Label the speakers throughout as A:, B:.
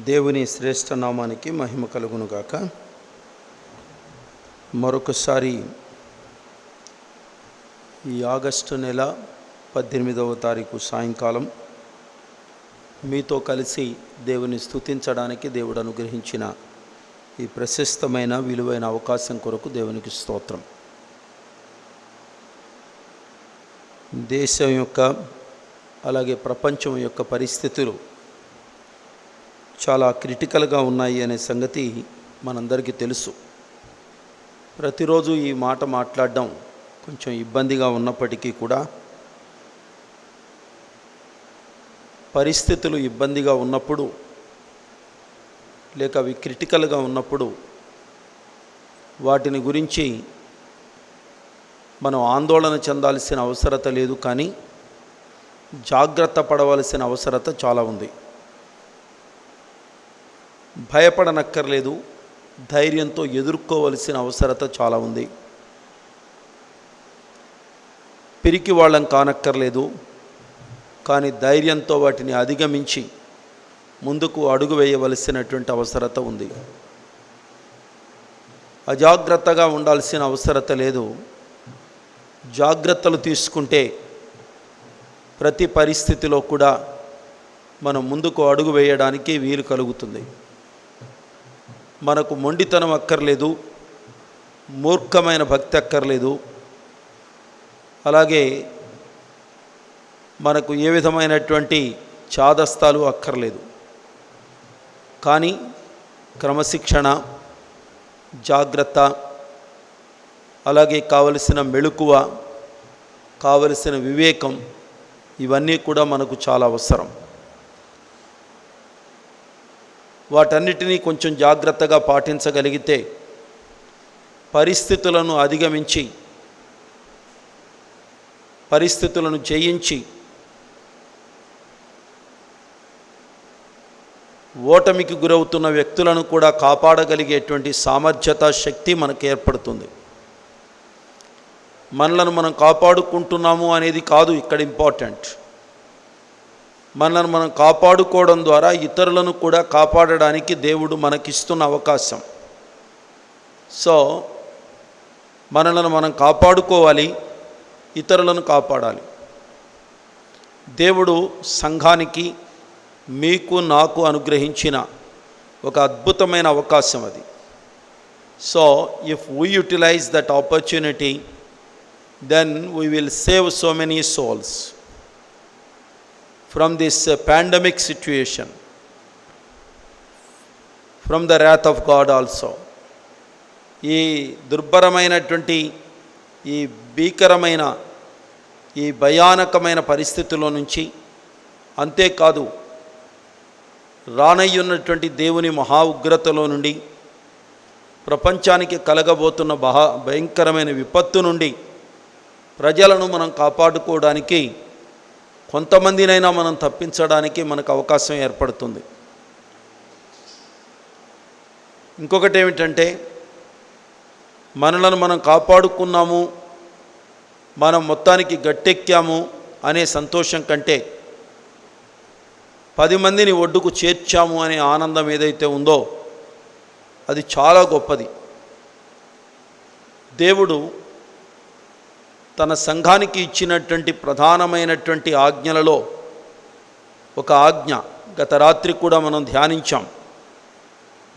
A: దేవుని శ్రేష్ఠ నామానికి మహిమ కలుగునుగాక. మరొకసారి ఈ ఆగస్టు నెల 18వ తారీఖు సాయంకాలం మీతో కలిసి దేవుని స్తుతించడానికి దేవుడు అనుగ్రహించిన ఈ ప్రశస్తమైన విలువైన అవకాశం కొరకు దేవునికి స్తోత్రం. దేశం యొక్క అలాగే ప్రపంచం యొక్క పరిస్థితులు చాలా క్రిటికల్గా ఉన్నాయి అనే సంగతి మనందరికీ తెలుసు. ప్రతిరోజు ఈ మాట మాట్లాడడం కొంచెం ఇబ్బందిగా ఉన్నప్పటికీ కూడా పరిస్థితులు ఇబ్బందిగా ఉన్నప్పుడు లేక అవి క్రిటికల్గా ఉన్నప్పుడు వాటిని గురించి మనం ఆందోళన చెందాల్సిన అవసరత లేదు, కానీ జాగ్రత్త పడవలసిన అవసరత చాలా ఉంది. భయపడనక్కర్లేదు, ధైర్యంతో ఎదుర్కోవలసిన అవసరత చాలా ఉంది. పిరికి వాళ్ళం కానక్కర్లేదు, కానీ ధైర్యంతో వాటిని అధిగమించి ముందుకు అడుగు వేయవలసినటువంటి అవసరత ఉంది. అజాగ్రత్తగా ఉండాల్సిన అవసరత లేదు. జాగ్రత్తలు తీసుకుంటే ప్రతి పరిస్థితిలో కూడా మనం ముందుకు అడుగు వేయడానికి వీలు కలుగుతుంది. మనకు మొండితనం అక్కర్లేదు, మూర్ఖమైన భక్తి అక్కర్లేదు, అలాగే మనకు ఏ విధమైనటువంటి చాదస్తాలు అక్కర్లేదు. కానీ క్రమశిక్షణ, జాగ్రత్త, అలాగే కావలసిన మెళుకువ, కావలసిన వివేకం, ఇవన్నీ కూడా మనకు చాలా అవసరం. వాటన్నిటినీ కొంచెం జాగ్రత్తగా పాటించగలిగితే పరిస్థితులను అధిగమించి, పరిస్థితులను జయించి ఓటమికి గురవుతున్న వ్యక్తులను కూడా కాపాడగలిగేటువంటి సామర్థ్యత, శక్తి మనకు ఏర్పడుతుంది. మనలను మనం కాపాడుకుంటున్నాము అనేది కాదు ఇక్కడ ఇంపార్టెంట్. మనల్ని మనం కాపాడుకోవడం ద్వారా ఇతరులను కూడా కాపాడడానికి దేవుడు మనకిస్తున్న అవకాశం. సో మనలను మనం కాపాడుకోవాలి, ఇతరులను కాపాడాలి. దేవుడు సంఘానికి, మీకు, నాకు అనుగ్రహించిన ఒక అద్భుతమైన అవకాశం అది. So if we utilize that opportunity, then we will save so many souls from this pandemic situation, from the wrath of God also. ఈ దుర్భరమైనటువంటి, ఈ భీకరమైన, ఈ భయానకమైన పరిస్థితుల్లో నుంచి, అంతేకాదు రానయ్యున్నటువంటి దేవుని మహా ఉగ్రతలో నుండి, ప్రపంచానికి కలగబోతున్న భయంకరమైన విపత్తు నుండి ప్రజలను మనం కాపాడుకోవడానికి, కొంతమందినైనా మనం తప్పించడానికి మనకు అవకాశం ఏర్పడుతుంది. ఇంకొకటి ఏమిటంటే, మనలను మనం కాపాడుకున్నాము, మనం మొత్తానికి గట్టెక్కాము అనే సంతోషం కంటే 10 మందిని ఒడ్డుకు చేర్చాము అనే ఆనందం ఏదైతే ఉందో అది చాలా గొప్పది. దేవుడు తన సంఘానికి ఇచ్చినటువంటి ప్రధానమైనటువంటి ఆజ్ఞలలో ఒక ఆజ్ఞ గత రాత్రి కూడా మనం ధ్యానించాం.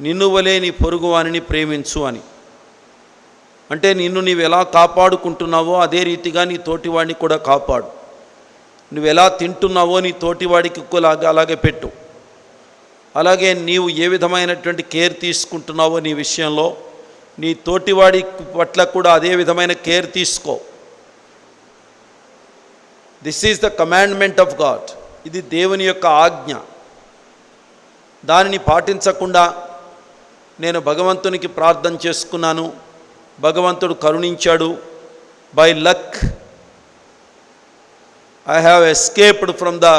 A: నిన్ను వలే నీ పొరుగువానిని ప్రేమించు అని. అంటే నిన్ను నీవు ఎలా కాపాడుకుంటున్నావో అదే రీతిగా నీ తోటివాడిని కూడా కాపాడు. నువ్వు ఎలా తింటున్నావో నీ తోటివాడికి అలాగే పెట్టు. అలాగే నీవు ఏ విధమైనటువంటి కేర్ తీసుకుంటున్నావో నీ విషయంలో, నీ తోటివాడి పట్ల కూడా అదే విధమైన కేర్ తీసుకో. This is the commandment of God. ఇది దేవుని యొక్క ఆజ్ఞ. దానిని పాటించకుండా నేను భగవంతునికి ప్రార్థన చేసుకున్నాను, భగవంతుడు కరుణించాడు, by luck I have escaped from the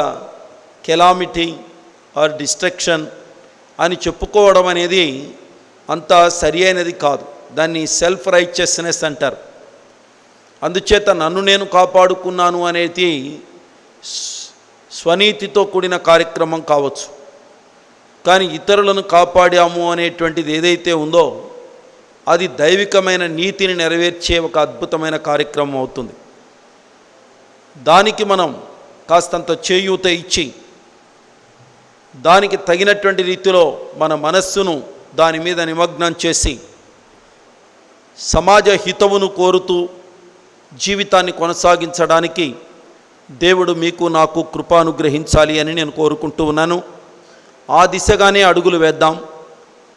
A: calamity or destruction అని చెప్పుకోవడం అనేది అంత సరి అయినది కాదు. దాన్ని సెల్ఫ్ రైచియస్నెస్ అంటారు. అందుచేత నన్ను నేను కాపాడుకున్నాను అనేది స్వనీతితో కూడిన కార్యక్రమం కావచ్చు. కానీ ఇతరులను కాపాడాము అనేటువంటిది ఏదైతే ఉందో అది దైవికమైన నీతిని నెరవేర్చే ఒక అద్భుతమైన కార్యక్రమం అవుతుంది. దానికి మనం కాస్తంత చేయూత ఇచ్చి దానికి తగినటువంటి రీతిలో మన మనస్సును దాని మీద నిమగ్నం చేసి సమాజ హితవును కోరుతూ జీవితాన్ని కొనసాగించడానికి దేవుడు మీకు నాకు కృప అనుగ్రహించాలి అని నేను కోరుకుంటూ ఉన్నాను. ఆ దిశగానే అడుగులు వేద్దాం,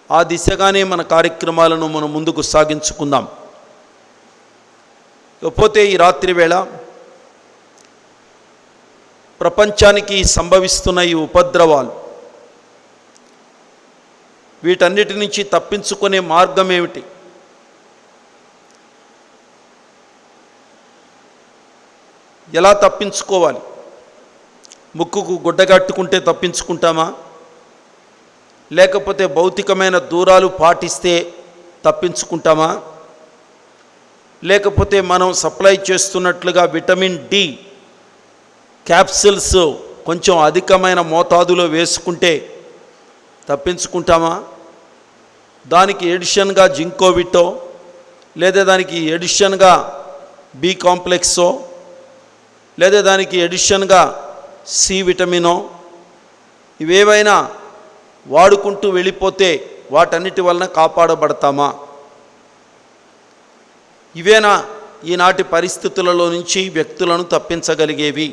A: ఆ దిశగానే మన కార్యక్రమాలను మనం ముందుకు సాగించుకుందాం. ఇకపోతే ఈ రాత్రి వేళ ప్రపంచానికి సంభవిస్తున్న ఈ ఉపద్రవాలు, వీటన్నిటి నుంచి తప్పించుకునే మార్గం ఏమిటి? ఎలా తప్పించుకోవాలి? ముక్కుకు గుడ్డగట్టుకుంటే తప్పించుకుంటామా? లేకపోతే భౌతికమైన దూరాలు పాటిస్తే తప్పించుకుంటామా? లేకపోతే మనం సప్లై చేస్తున్నట్లుగా విటమిన్ డి క్యాప్సిల్స్ కొంచెం అధికమైన మోతాదులో వేసుకుంటే తప్పించుకుంటామా? దానికి ఎడిషన్గా జింకోవిటో లేదా దానికి ఎడిషన్గా బి కాంప్లెక్సో లేదా దానికి ఎడిషన్గా సి విటమినో ఇవేవైనా వాడుకుంటూ వెళ్ళిపోతే వాటన్నిటి వలన కాపాడబడతామా? ఇవేనా ఈనాటి పరిస్థితులలో నుంచి వ్యక్తులను తప్పించగలిగేవి?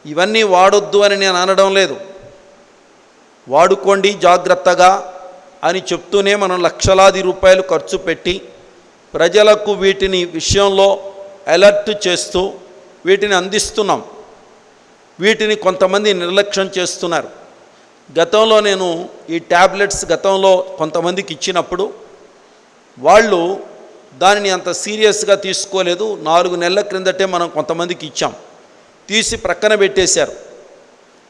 A: ఇవన్నీ వాడొద్దు అని నేను అనడం లేదు, వాడుకోండి జాగ్రత్తగా అని చెప్తూనే మనం లక్షలాది రూపాయలు ఖర్చు పెట్టి ప్రజలకు వీటిని విషయంలో అలర్ట్ చేస్తూ వీటిని అందిస్తున్నాం. వీటిని కొంతమంది నిర్లక్ష్యం చేస్తున్నారు. గతంలో నేను ఈ ట్యాబ్లెట్స్ గతంలో కొంతమందికి ఇచ్చినప్పుడు వాళ్ళు దానిని అంత సీరియస్గా తీసుకోలేదు. 4 నెలల క్రిందటే మనం కొంతమందికి ఇచ్చాం, తీసి ప్రక్కన పెట్టేశారు.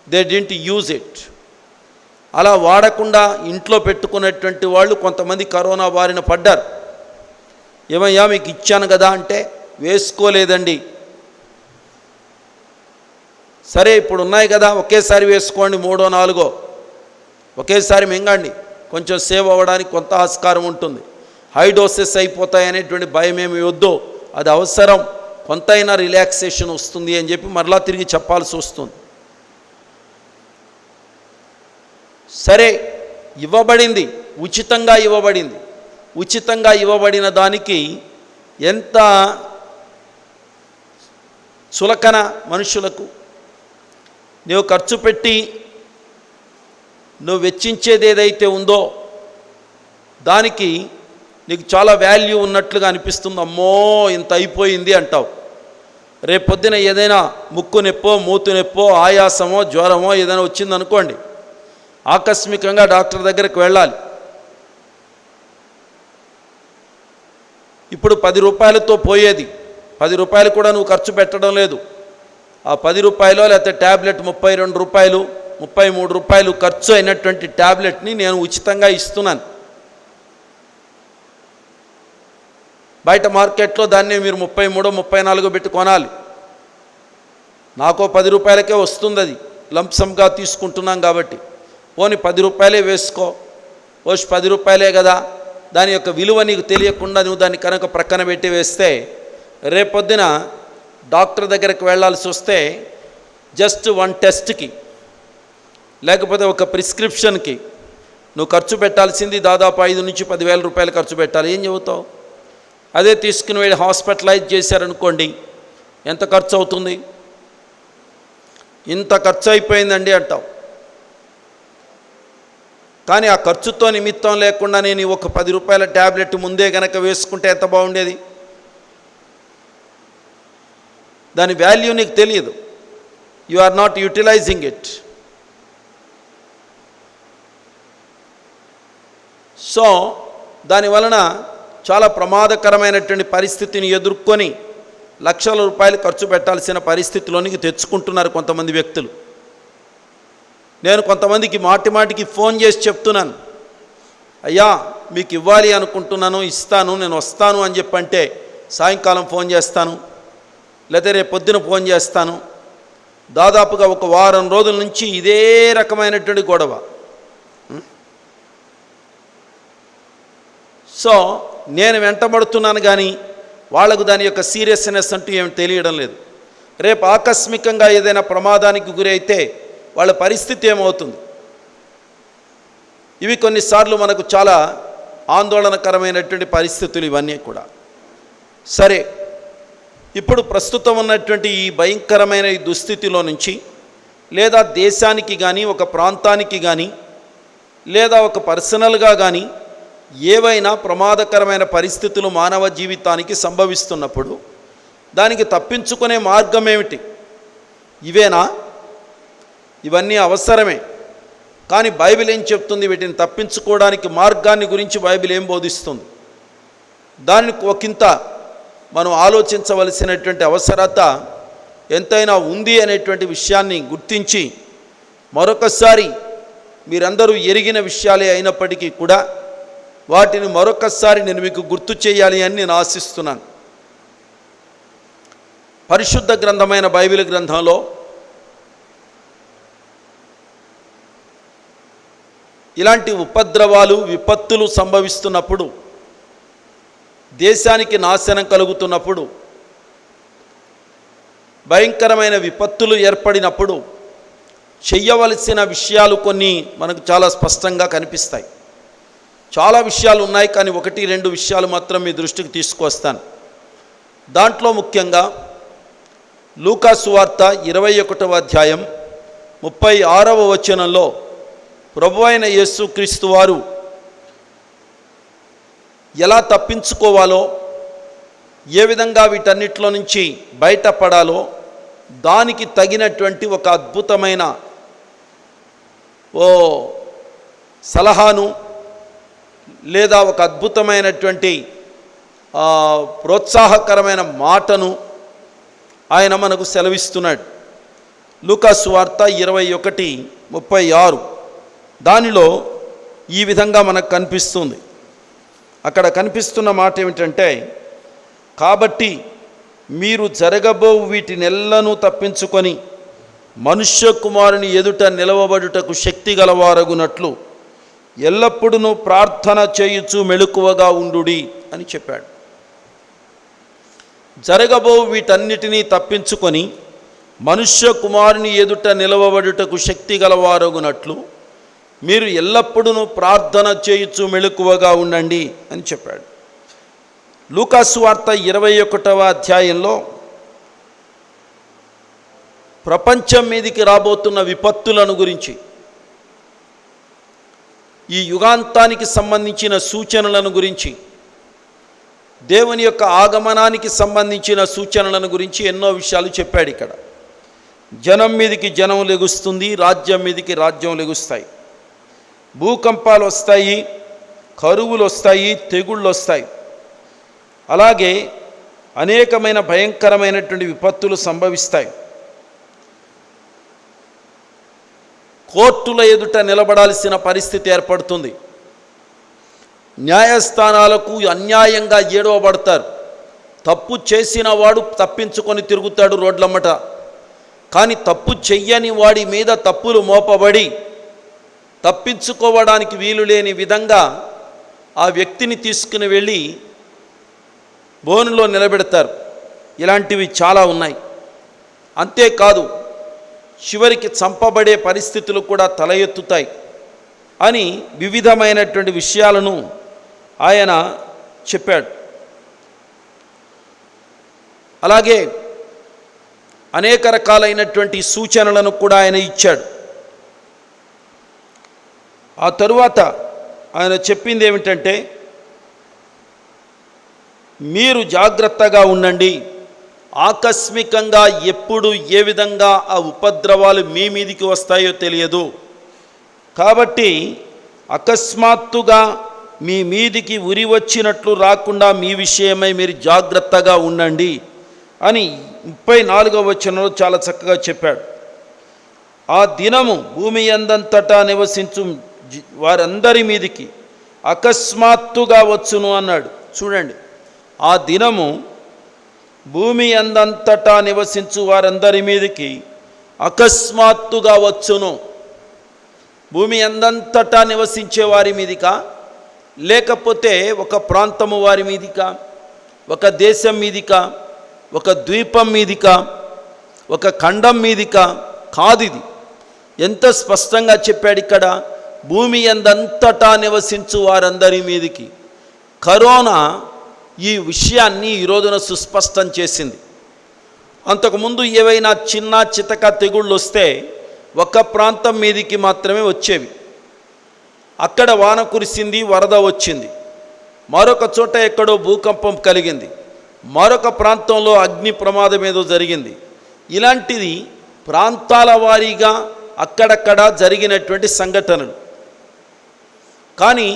A: They didn't use it. అలా వాడకుండా ఇంట్లో పెట్టుకున్నటువంటి వాళ్ళు కొంతమంది కరోనా బారిన పడ్డారు. ఏమయ్యా మీకు ఇచ్చాను కదా అంటే వేసుకోలేదండి. సరే ఇప్పుడు ఉన్నాయి కదా ఒకేసారి వేసుకోండి, 3ో 4ో ఒకేసారి మింగండి, కొంచెం సేవ్ అవ్వడానికి కొంత ఆస్కారం ఉంటుంది. హై డోసెస్ అయిపోతాయి అనేటువంటి భయం ఏమి వద్దు, అది అవసరం, కొంతైనా రిలాక్సేషన్ వస్తుంది అని చెప్పి మరలా తిరిగి చెప్పాల్సి వస్తుంది. సరే ఇవ్వబడింది, ఉచితంగా ఇవ్వబడింది. ఉచితంగా ఇవ్వబడిన దానికి ఎంత చులకన మనుషులకు. నువ్వు ఖర్చు పెట్టి నువ్వు వెచ్చించేది ఏదైతే ఉందో దానికి నీకు చాలా వాల్యూ ఉన్నట్లుగా అనిపిస్తుంది. అమ్మో ఇంత అయిపోయింది అంటావు. రేపొద్దున ఏదైనా ముక్కు నొప్పో మూతు నొప్పో ఆయాసమో జ్వరమో ఏదైనా వచ్చిందనుకోండి, ఆకస్మికంగా డాక్టర్ దగ్గరికి వెళ్ళాలి. ఇప్పుడు 10 రూపాయలతో పోయేది 10 రూపాయలు కూడా నువ్వు ఖర్చు పెట్టడం లేదు. ఆ 10 రూపాయలు లేకపోతే ట్యాబ్లెట్ 32 రూపాయలు 33 రూపాయలు ఖర్చు అయినటువంటి ట్యాబ్లెట్ని నేను ఉచితంగా ఇస్తున్నాను. బయట మార్కెట్లో దాన్ని మీరు 33 34 పెట్టి కొనాలి. నాకో 10 రూపాయలకే వస్తుంది, అది లంప్సమ్గా తీసుకుంటున్నాం కాబట్టి. పోనీ 10 రూపాయలే వేసుకో, 10 రూపాయలే కదా, దాని యొక్క విలువ నీకు తెలియకుండా నువ్వు దాన్ని కనుక ప్రక్కన పెట్టి వేస్తే రేపొద్దున డాక్టర్ దగ్గరికి వెళ్ళాల్సి వస్తే జస్ట్ 1 టెస్ట్కి లేకపోతే ఒక ప్రిస్క్రిప్షన్కి నువ్వు ఖర్చు పెట్టాల్సింది దాదాపు 5 నుంచి 10,000 రూపాయలు ఖర్చు పెట్టాలి. ఏం చెబుతావు? అదే తీసుకుని వెళ్ళి హాస్పిటలైజ్ చేశారనుకోండి, ఎంత ఖర్చు అవుతుంది? ఇంత ఖర్చు అయిపోయిందండి అంటావు. కానీ ఆ ఖర్చుతో నిమిత్తం లేకుండా నేను ఒక 10 రూపాయల ట్యాబ్లెట్ ముందే కనుక వేసుకుంటే ఎంత బాగుండేది. దాని వాల్యూ నీకు తెలియదు. You are not utilizing it. So దానివలన చాలా ప్రమాదకరమైనటువంటి పరిస్థితిని ఎదుర్కొని లక్షల రూపాయలు ఖర్చు పెట్టాల్సిన పరిస్థితిలోనికి తెచ్చుకుంటున్నారు కొంతమంది వ్యక్తులు. నేను కొంతమందికి మాటికి ఫోన్ చేసి చెప్తున్నాను, అయ్యా మీకు ఇవ్వాలి అనుకుంటున్నాను, ఇస్తాను, నేను వస్తాను అని చెప్పంటే సాయంకాలం ఫోన్ చేస్తాను, లేదా రేపు పొద్దున ఫోన్ చేస్తాను, దాదాపుగా ఒక వారం రోజుల నుంచి ఇదే రకమైనటువంటి గొడవ. సో నేను వెంటబడుతున్నాను కానీ వాళ్ళకు దాని యొక్క సీరియస్నెస్ అంటూ ఏమి తెలియడం లేదు. రేపు ఆకస్మికంగా ఏదైనా ప్రమాదానికి గురైతే వాళ్ళ పరిస్థితి ఏమవుతుంది? ఇవి కొన్నిసార్లు మనకు చాలా ఆందోళనకరమైనటువంటి పరిస్థితులు ఇవన్నీ కూడా. సరే, ఇప్పుడు ప్రస్తుతం ఉన్నటువంటి ఈ భయంకరమైన ఈ దుస్థితిలో నుంచి లేదా దేశానికి కానీ ఒక ప్రాంతానికి కానీ లేదా ఒక పర్సనల్గా కానీ ఏవైనా ప్రమాదకరమైన పరిస్థితులు మానవ జీవితానికి సంభవిస్తున్నప్పుడు దానికి తప్పించుకునే మార్గం ఏమిటి? ఇవేనా? ఇవన్నీ అవసరమే. కానీ బైబిల్ ఏం చెప్తుంది? వీటిని తప్పించుకోవడానికి మార్గాన్ని గురించి బైబిల్ ఏం బోధిస్తుంది? దానికి ఒకంత మనం ఆలోచించవలసినటువంటి అవసరత ఎంతైనా ఉంది అనేటువంటి విషయాన్ని గుర్తించి మరొకసారి మీరందరూ ఎరిగిన విషయాలే అయినప్పటికీ కూడా వాటిని మరొకసారి నేను మీకు గుర్తు చేయాలి అని నేను ఆశిస్తున్నాను. పరిశుద్ధ గ్రంథమైన బైబిల్ గ్రంథంలో ఇలాంటి ఉపద్రవాలు విపత్తులు సంభవిస్తున్నప్పుడు, దేశానికి నాశనం కలుగుతున్నప్పుడు, భయంకరమైన విపత్తులు ఏర్పడినప్పుడు చెయ్యవలసిన విషయాలు కొన్ని మనకు చాలా స్పష్టంగా కనిపిస్తాయి. చాలా విషయాలు ఉన్నాయి, కానీ 1-2 విషయాలు మాత్రం మీ దృష్టికి తీసుకొస్తాను. దాంట్లో ముఖ్యంగా లూకా సువార్త 21వ అధ్యాయం 36వ వచనంలో ప్రభువైన యేసుక్రీస్తు వారు ఎలా తప్పించుకోవాలో, ఏ విధంగా వీటన్నిటిలో నుంచి బయటపడాలో దానికి తగినటువంటి ఒక అద్భుతమైన సలహాను లేదా ఒక అద్భుతమైనటువంటి ప్రోత్సాహకరమైన మాటను ఆయన మనకు సెలవిస్తున్నాడు. లూకా సువార్త 21:36 దానిలో ఈ విధంగా మనకు కనిపిస్తుంది. అక్కడ కనిపిస్తున్న మాట ఏమిటంటే, కాబట్టి మీరు జరగబో వీటినెల్లను తప్పించుకొని మనుష్య కుమారుని ఎదుట నిలవబడుటకు శక్తి గలవారగునట్లు ఎల్లప్పుడూ ప్రార్థన చేయుచు మెలకువగా ఉండుడి అని చెప్పాడు. జరగబో వీటన్నిటినీ తప్పించుకొని మనుష్య కుమారుని ఎదుట నిలవబడుటకు శక్తి గలవారగునట్లు మీరు ఎల్లప్పుడూ ప్రార్థన చేయుచు మెలకువగా ఉండండి అని చెప్పాడు. లూకా సువార్త 21వ అధ్యాయంలో ప్రపంచం మీదికి రాబోతున్న విపత్తులను గురించి, ఈ యుగాంతానికి సంబంధించిన సూచనలను గురించి, దేవుని యొక్క ఆగమనానికి సంబంధించిన సూచనలను గురించి ఎన్నో విషయాలు చెప్పాడు. ఇక్కడ జనం మీదికి జనం లెగుస్తుంది, రాజ్యం మీదికి రాజ్యం లెగుస్తాయి, భూకంపాలు వస్తాయి, కరువులు వస్తాయి, తెగుళ్ళు వస్తాయి, అలాగే అనేకమైన భయంకరమైనటువంటి విపత్తులు సంభవిస్తాయి. కోర్టుల ఎదుట నిలబడాల్సిన పరిస్థితి ఏర్పడుతుంది. న్యాయస్థానాలకు అన్యాయంగా ఏడవబడతారు. తప్పు చేసిన వాడు తప్పించుకొని తిరుగుతాడు రోడ్లమ్మట, కానీ తప్పు చెయ్యని వాడి మీద తప్పులు మోపబడి తప్పించుకోవడానికి వీలు లేని విధంగా ఆ వ్యక్తిని తీసుకుని వెళ్ళి బోనులో నిలబెడతారు. ఇలాంటివి చాలా ఉన్నాయి. అంతేకాదు, చివరికి చంపబడే పరిస్థితులు కూడా తల ఎత్తుతాయి అని వివిధమైనటువంటి విషయాలను ఆయన చెప్పాడు. అలాగే అనేక రకాలైనటువంటి సూచనలను కూడా ఆయన ఇచ్చాడు. ఆ తరువాత ఆయన చెప్పింది ఏమిటంటే, మీరు జాగ్రత్తగా ఉండండి, ఆకస్మికంగా ఎప్పుడు ఏ విధంగా ఆ ఉపద్రవాలు మీ మీదికి వస్తాయో తెలియదు, కాబట్టి అకస్మాత్తుగా మీ మీదికి ఉరి వచ్చినట్లు రాకుండా మీ విషయమై మీరు జాగ్రత్తగా ఉండండి అని 34వ వచనంలో చాలా చక్కగా చెప్పాడు. ఆ దినము భూమి యందంతటా నివసించు వారందరి మీదికి అకస్మాత్తుగా వచ్చును అన్నాడు. చూడండి, ఆ దినము భూమి యందంతటా నివసించు వారందరి మీదికి అకస్మాత్తుగా వచ్చును. భూమి అందంతటా నివసించే వారి మీదికా, లేకపోతే ఒక ప్రాంతము వారి మీదికా, ఒక దేశం మీదికా, ఒక ద్వీపం మీదికా, ఒక ఖండం మీదికా కాదు. ఇది ఎంత స్పష్టంగా చెప్పాడు ఇక్కడ, భూమి అందంతటా నివసించు వారందరి మీదికి. కరోనా ఈ విషయాన్ని ఈ రోజున సుస్పష్టం చేసింది. అంతకుముందు ఏవైనా చిన్న చితక తెగుళ్ళు వస్తే ఒక ప్రాంతం మీదికి మాత్రమే వచ్చేవి. అక్కడ వాన కురిసింది, వరద వచ్చింది. మరొక చోట ఎక్కడో భూకంపం కలిగింది, మరొక ప్రాంతంలో అగ్ని ప్రమాదం ఏదో జరిగింది. ఇలాంటిది ప్రాంతాల వారీగా అక్కడక్కడ జరిగినటువంటి సంఘటనలు. కానీ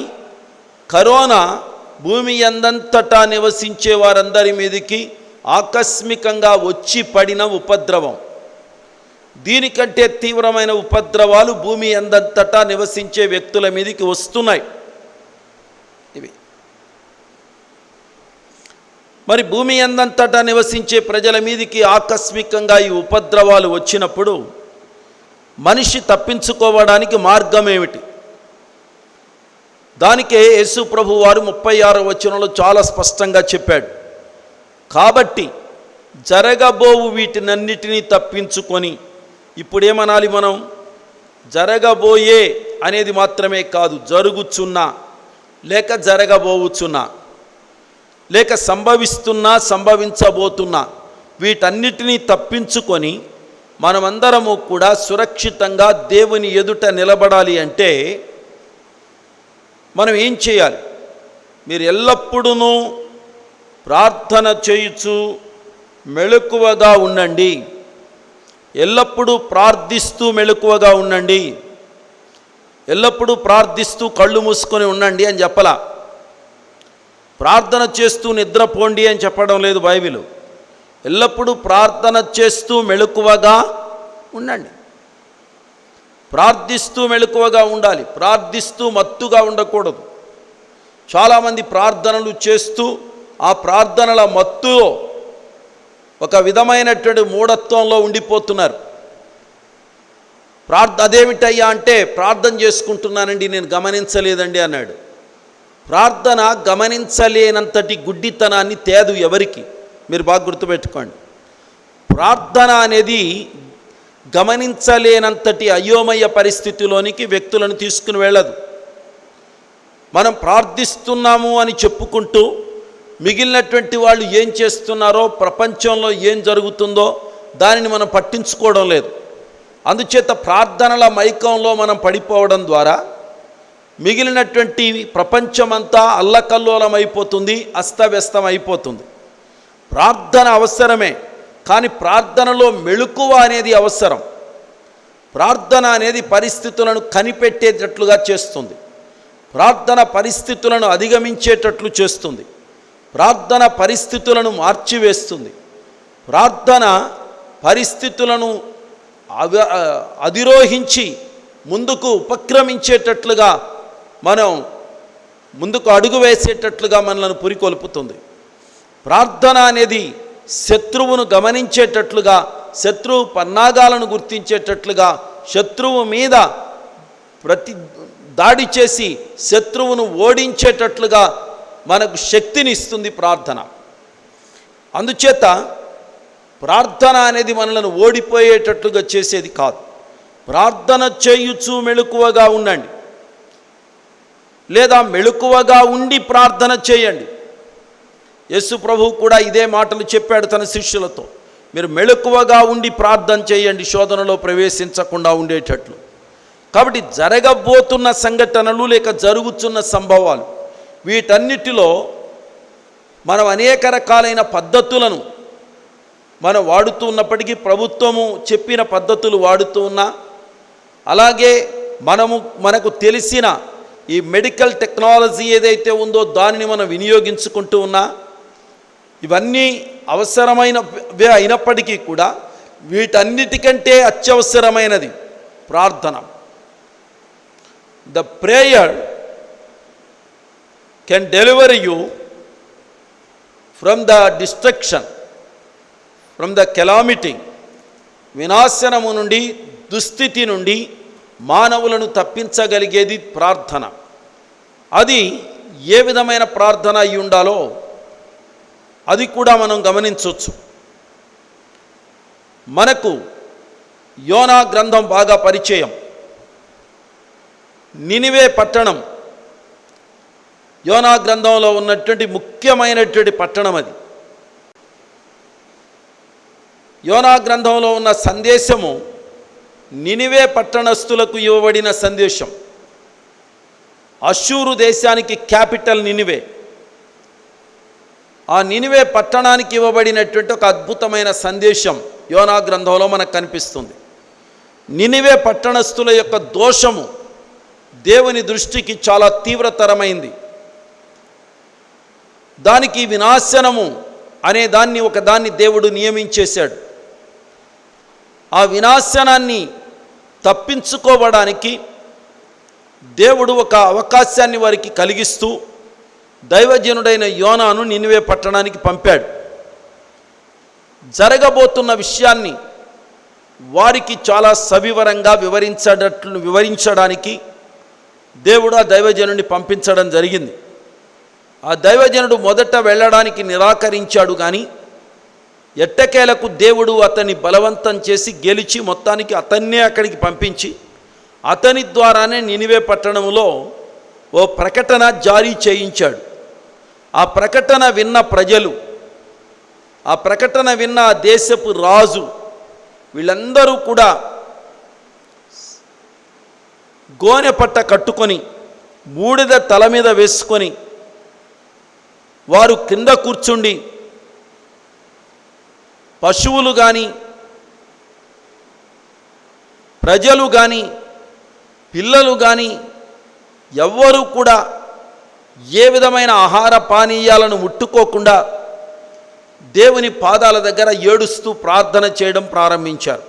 A: కరోనా భూమి అందంతటా నివసించే వారందరి మీదకి ఆకస్మికంగా వచ్చి పడిన ఉపద్రవం. దీనికంటే తీవ్రమైన ఉపద్రవాలు భూమి అందంతటా నివసించే వ్యక్తుల మీదకి వస్తున్నాయి. ఇవి మరి భూమి అందంతటా నివసించే ప్రజల మీదకి ఆకస్మికంగా ఈ ఉపద్రవాలు వచ్చినప్పుడు మనిషి తప్పించుకోవడానికి మార్గం ఏమిటి? దానికే యేసు ప్రభు వారు 36వ వచనంలో చాలా స్పష్టంగా చెప్పాడు. కాబట్టి జరగబోవు వీటినన్నిటినీ తప్పించుకొని, ఇప్పుడేమనాలి మనం? జరగబోయే అనేది మాత్రమే కాదు, జరుగుచున్నా, లేక జరగబోవుచున్నా, లేక సంభవిస్తున్నా, సంభవించబోతున్నా, వీటన్నిటినీ తప్పించుకొని మనమందరము కూడా సురక్షితంగా దేవుని ఎదుట నిలబడాలి అంటే మనం ఏం చేయాలి? మీరు ఎల్లప్పుడూ ప్రార్థన చేయుచు మెలకువగా ఉండండి. ఎల్లప్పుడూ ప్రార్థిస్తూ మెలకువగా ఉండండి. ఎల్లప్పుడూ ప్రార్థిస్తూ కళ్ళు మూసుకొని ఉండండి అని చెప్పలా. ప్రార్థన చేస్తూ నిద్రపోండి అని చెప్పడం లేదు బైబిల్. ఎల్లప్పుడూ ప్రార్థన చేస్తూ మెలకువగా ఉండండి. ప్రార్థిస్తూ మెలకువగా ఉండాలి. ప్రార్థిస్తూ మత్తుగా ఉండకూడదు. చాలామంది ప్రార్థనలు చేస్తూ ఆ ప్రార్థనల మత్తులో ఒక విధమైనటువంటి మూఢత్వంలో ఉండిపోతున్నారు. అదేమిటయ్యా అంటే, ప్రార్థన చేసుకుంటున్నానండి, నేను గమనించలేదండి అన్నాడు. ప్రార్థన గమనించలేనంతటి గుడ్డితనాన్ని తేదు ఎవరికి. మీరు బాగా గుర్తుపెట్టుకోండి. ప్రార్థన అనేది గమనించలేనంతటి అయోమయ పరిస్థితిలోనికి వ్యక్తులను తీసుకుని వెళ్ళదు. మనం ప్రార్థిస్తున్నాము అని చెప్పుకుంటూ మిగిలినటువంటి వాళ్ళు ఏం చేస్తున్నారో, ప్రపంచంలో ఏం జరుగుతుందో దానిని మనం పట్టించుకోవడం లేదు. అందుచేత ప్రార్థనల మైకంలో మనం పడిపోవడం ద్వారా మిగిలినటువంటి ప్రపంచమంతా అల్లకల్లోలం అయిపోతుంది, అస్తవ్యస్తం అయిపోతుంది. ప్రార్థన అవసరమే, కానీ ప్రార్థనలో మెళుకువ అనేది అవసరం. ప్రార్థన అనేది పరిస్థితులను కనిపెట్టేటట్లుగా చేస్తుంది. ప్రార్థన పరిస్థితులను అధిగమించేటట్లు చేస్తుంది. ప్రార్థన పరిస్థితులను మార్చివేస్తుంది. ప్రార్థన పరిస్థితులను అధిరోహించి ముందుకు ఉపక్రమించేటట్లుగా, మనం ముందుకు అడుగు వేసేటట్లుగా మనల్ని పురికొల్పుతుంది. ప్రార్థన అనేది శత్రువును గమనించేటట్లుగా, శత్రువు పన్నాగాలను గుర్తించేటట్లుగా, శత్రువు మీద దాడి చేసి శత్రువును ఓడించేటట్లుగా మనకు శక్తిని ఇస్తుంది ప్రార్థన. అందుచేత ప్రార్థన అనేది మనలను ఓడిపోయేటట్లుగా చేసేది కాదు. ప్రార్థన చేయుచు మెలకువగా ఉండండి, లేదా మెలకువగా ఉండి ప్రార్థన చేయండి. యేసు ప్రభువు కూడా ఇదే మాటలు చెప్పాడు తన శిష్యులతో. మీరు మెలకువగా ఉండి ప్రార్థన చేయండి, శోధనలో ప్రవేశించకుండా ఉండేటట్లు. కాబట్టి జరగబోతున్న సంఘటనలు లేక జరుగుతున్న సంభవాలు, వీటన్నిటిలో మనం అనేక రకాలైన పద్ధతులను మనం వాడుతూ ఉన్నప్పటికీ, ప్రభుత్వము చెప్పిన పద్ధతులు వాడుతూ ఉన్నా, అలాగే మనకు తెలిసిన ఈ మెడికల్ టెక్నాలజీ ఏదైతే ఉందో దానిని మనం వినియోగించుకుంటూ ఉన్నా, ఇవన్నీ అవసరమైనవే అయినప్పటికీ కూడా వీటన్నిటికంటే అత్యవసరమైనది ప్రార్థన. The prayer can deliver you from the destruction, from the calamity, వినాశనము నుండి, దుస్థితి నుండి మానవులను తప్పించగలిగేది ప్రార్థన. అది ఏ విధమైన ప్రార్థన అయి ఉండాలో అది కూడా మనం గమనించవచ్చు. మనకు యోనా గ్రంథం బాగా పరిచయం. నినివే పట్టణం యోనా గ్రంథంలో ఉన్నటువంటి ముఖ్యమైనటువంటి పట్టణం అది. యోనా గ్రంథంలో ఉన్న సందేశము నినివే పట్టణస్థులకు ఇవ్వబడిన సందేశం. అష్షూరు దేశానికి క్యాపిటల్ నినివే. ఆ నినివే పట్టణానికి ఇవ్వబడినటువంటి ఒక అద్భుతమైన సందేశం యోనా గ్రంథంలో మనకు కనిపిస్తుంది. నినివే పట్టణస్థుల యొక్క దోషము దేవుని దృష్టికి చాలా తీవ్రతరమైంది. దానికి వినాశనము అనే దాన్ని దేవుడు నియమించేశాడు. ఆ వినాశనాన్ని తప్పించుకోవడానికి దేవుడు ఒక అవకాశాన్ని వారికి కలిగిస్తూ దైవజనుడైన యోనాను నినివే పట్టణానికి పంపాడు. జరగబోతున్న విషయాన్ని వారికి చాలా సవివరంగా వివరించడానికి దేవుడు ఆ దైవజనుడిని పంపించడం జరిగింది. ఆ దైవజనుడు మొదట వెళ్ళడానికి నిరాకరించాడు. కానీ ఎట్టకేలకు దేవుడు అతన్ని బలవంతం చేసి గెలిచి మొత్తానికి అతన్నే అక్కడికి పంపించి అతని ద్వారానే నినివే పట్టణంలో ఓ ప్రకటన జారీ చేయించాడు. ఆ ప్రకటన విన్న ప్రజలు, ఆ ప్రకటన విన్న ఆ దేశపు రాజు, వీళ్ళందరూ కూడా గోనె పట్ట కట్టుకొని బూడిద తల మీద వేసుకొని వారు కింద కూర్చుండి పశువులు కానీ ప్రజలు కానీ పిల్లలు కానీ ఎవ్వరూ కూడా ఏ విధమైన ఆహార పానీయాలను ముట్టుకోకుండా దేవుని పాదాల దగ్గర ఏడుస్తూ ప్రార్థన చేయడం ప్రారంభించారు.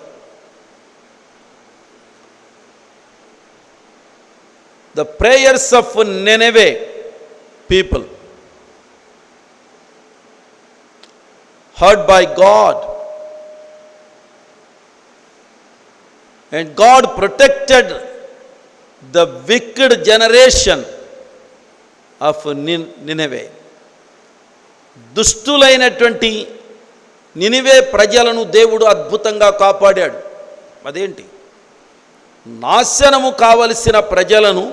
A: The prayers of Nineveh people heard by God, and God protected the wicked generation of Nineveh. దుష్టులైనటువంటి Nineveh ప్రజలను దేవుడు అద్భుతంగా కాపాడాడు. అదేంటి? నాశనము కావలసిన ప్రజలను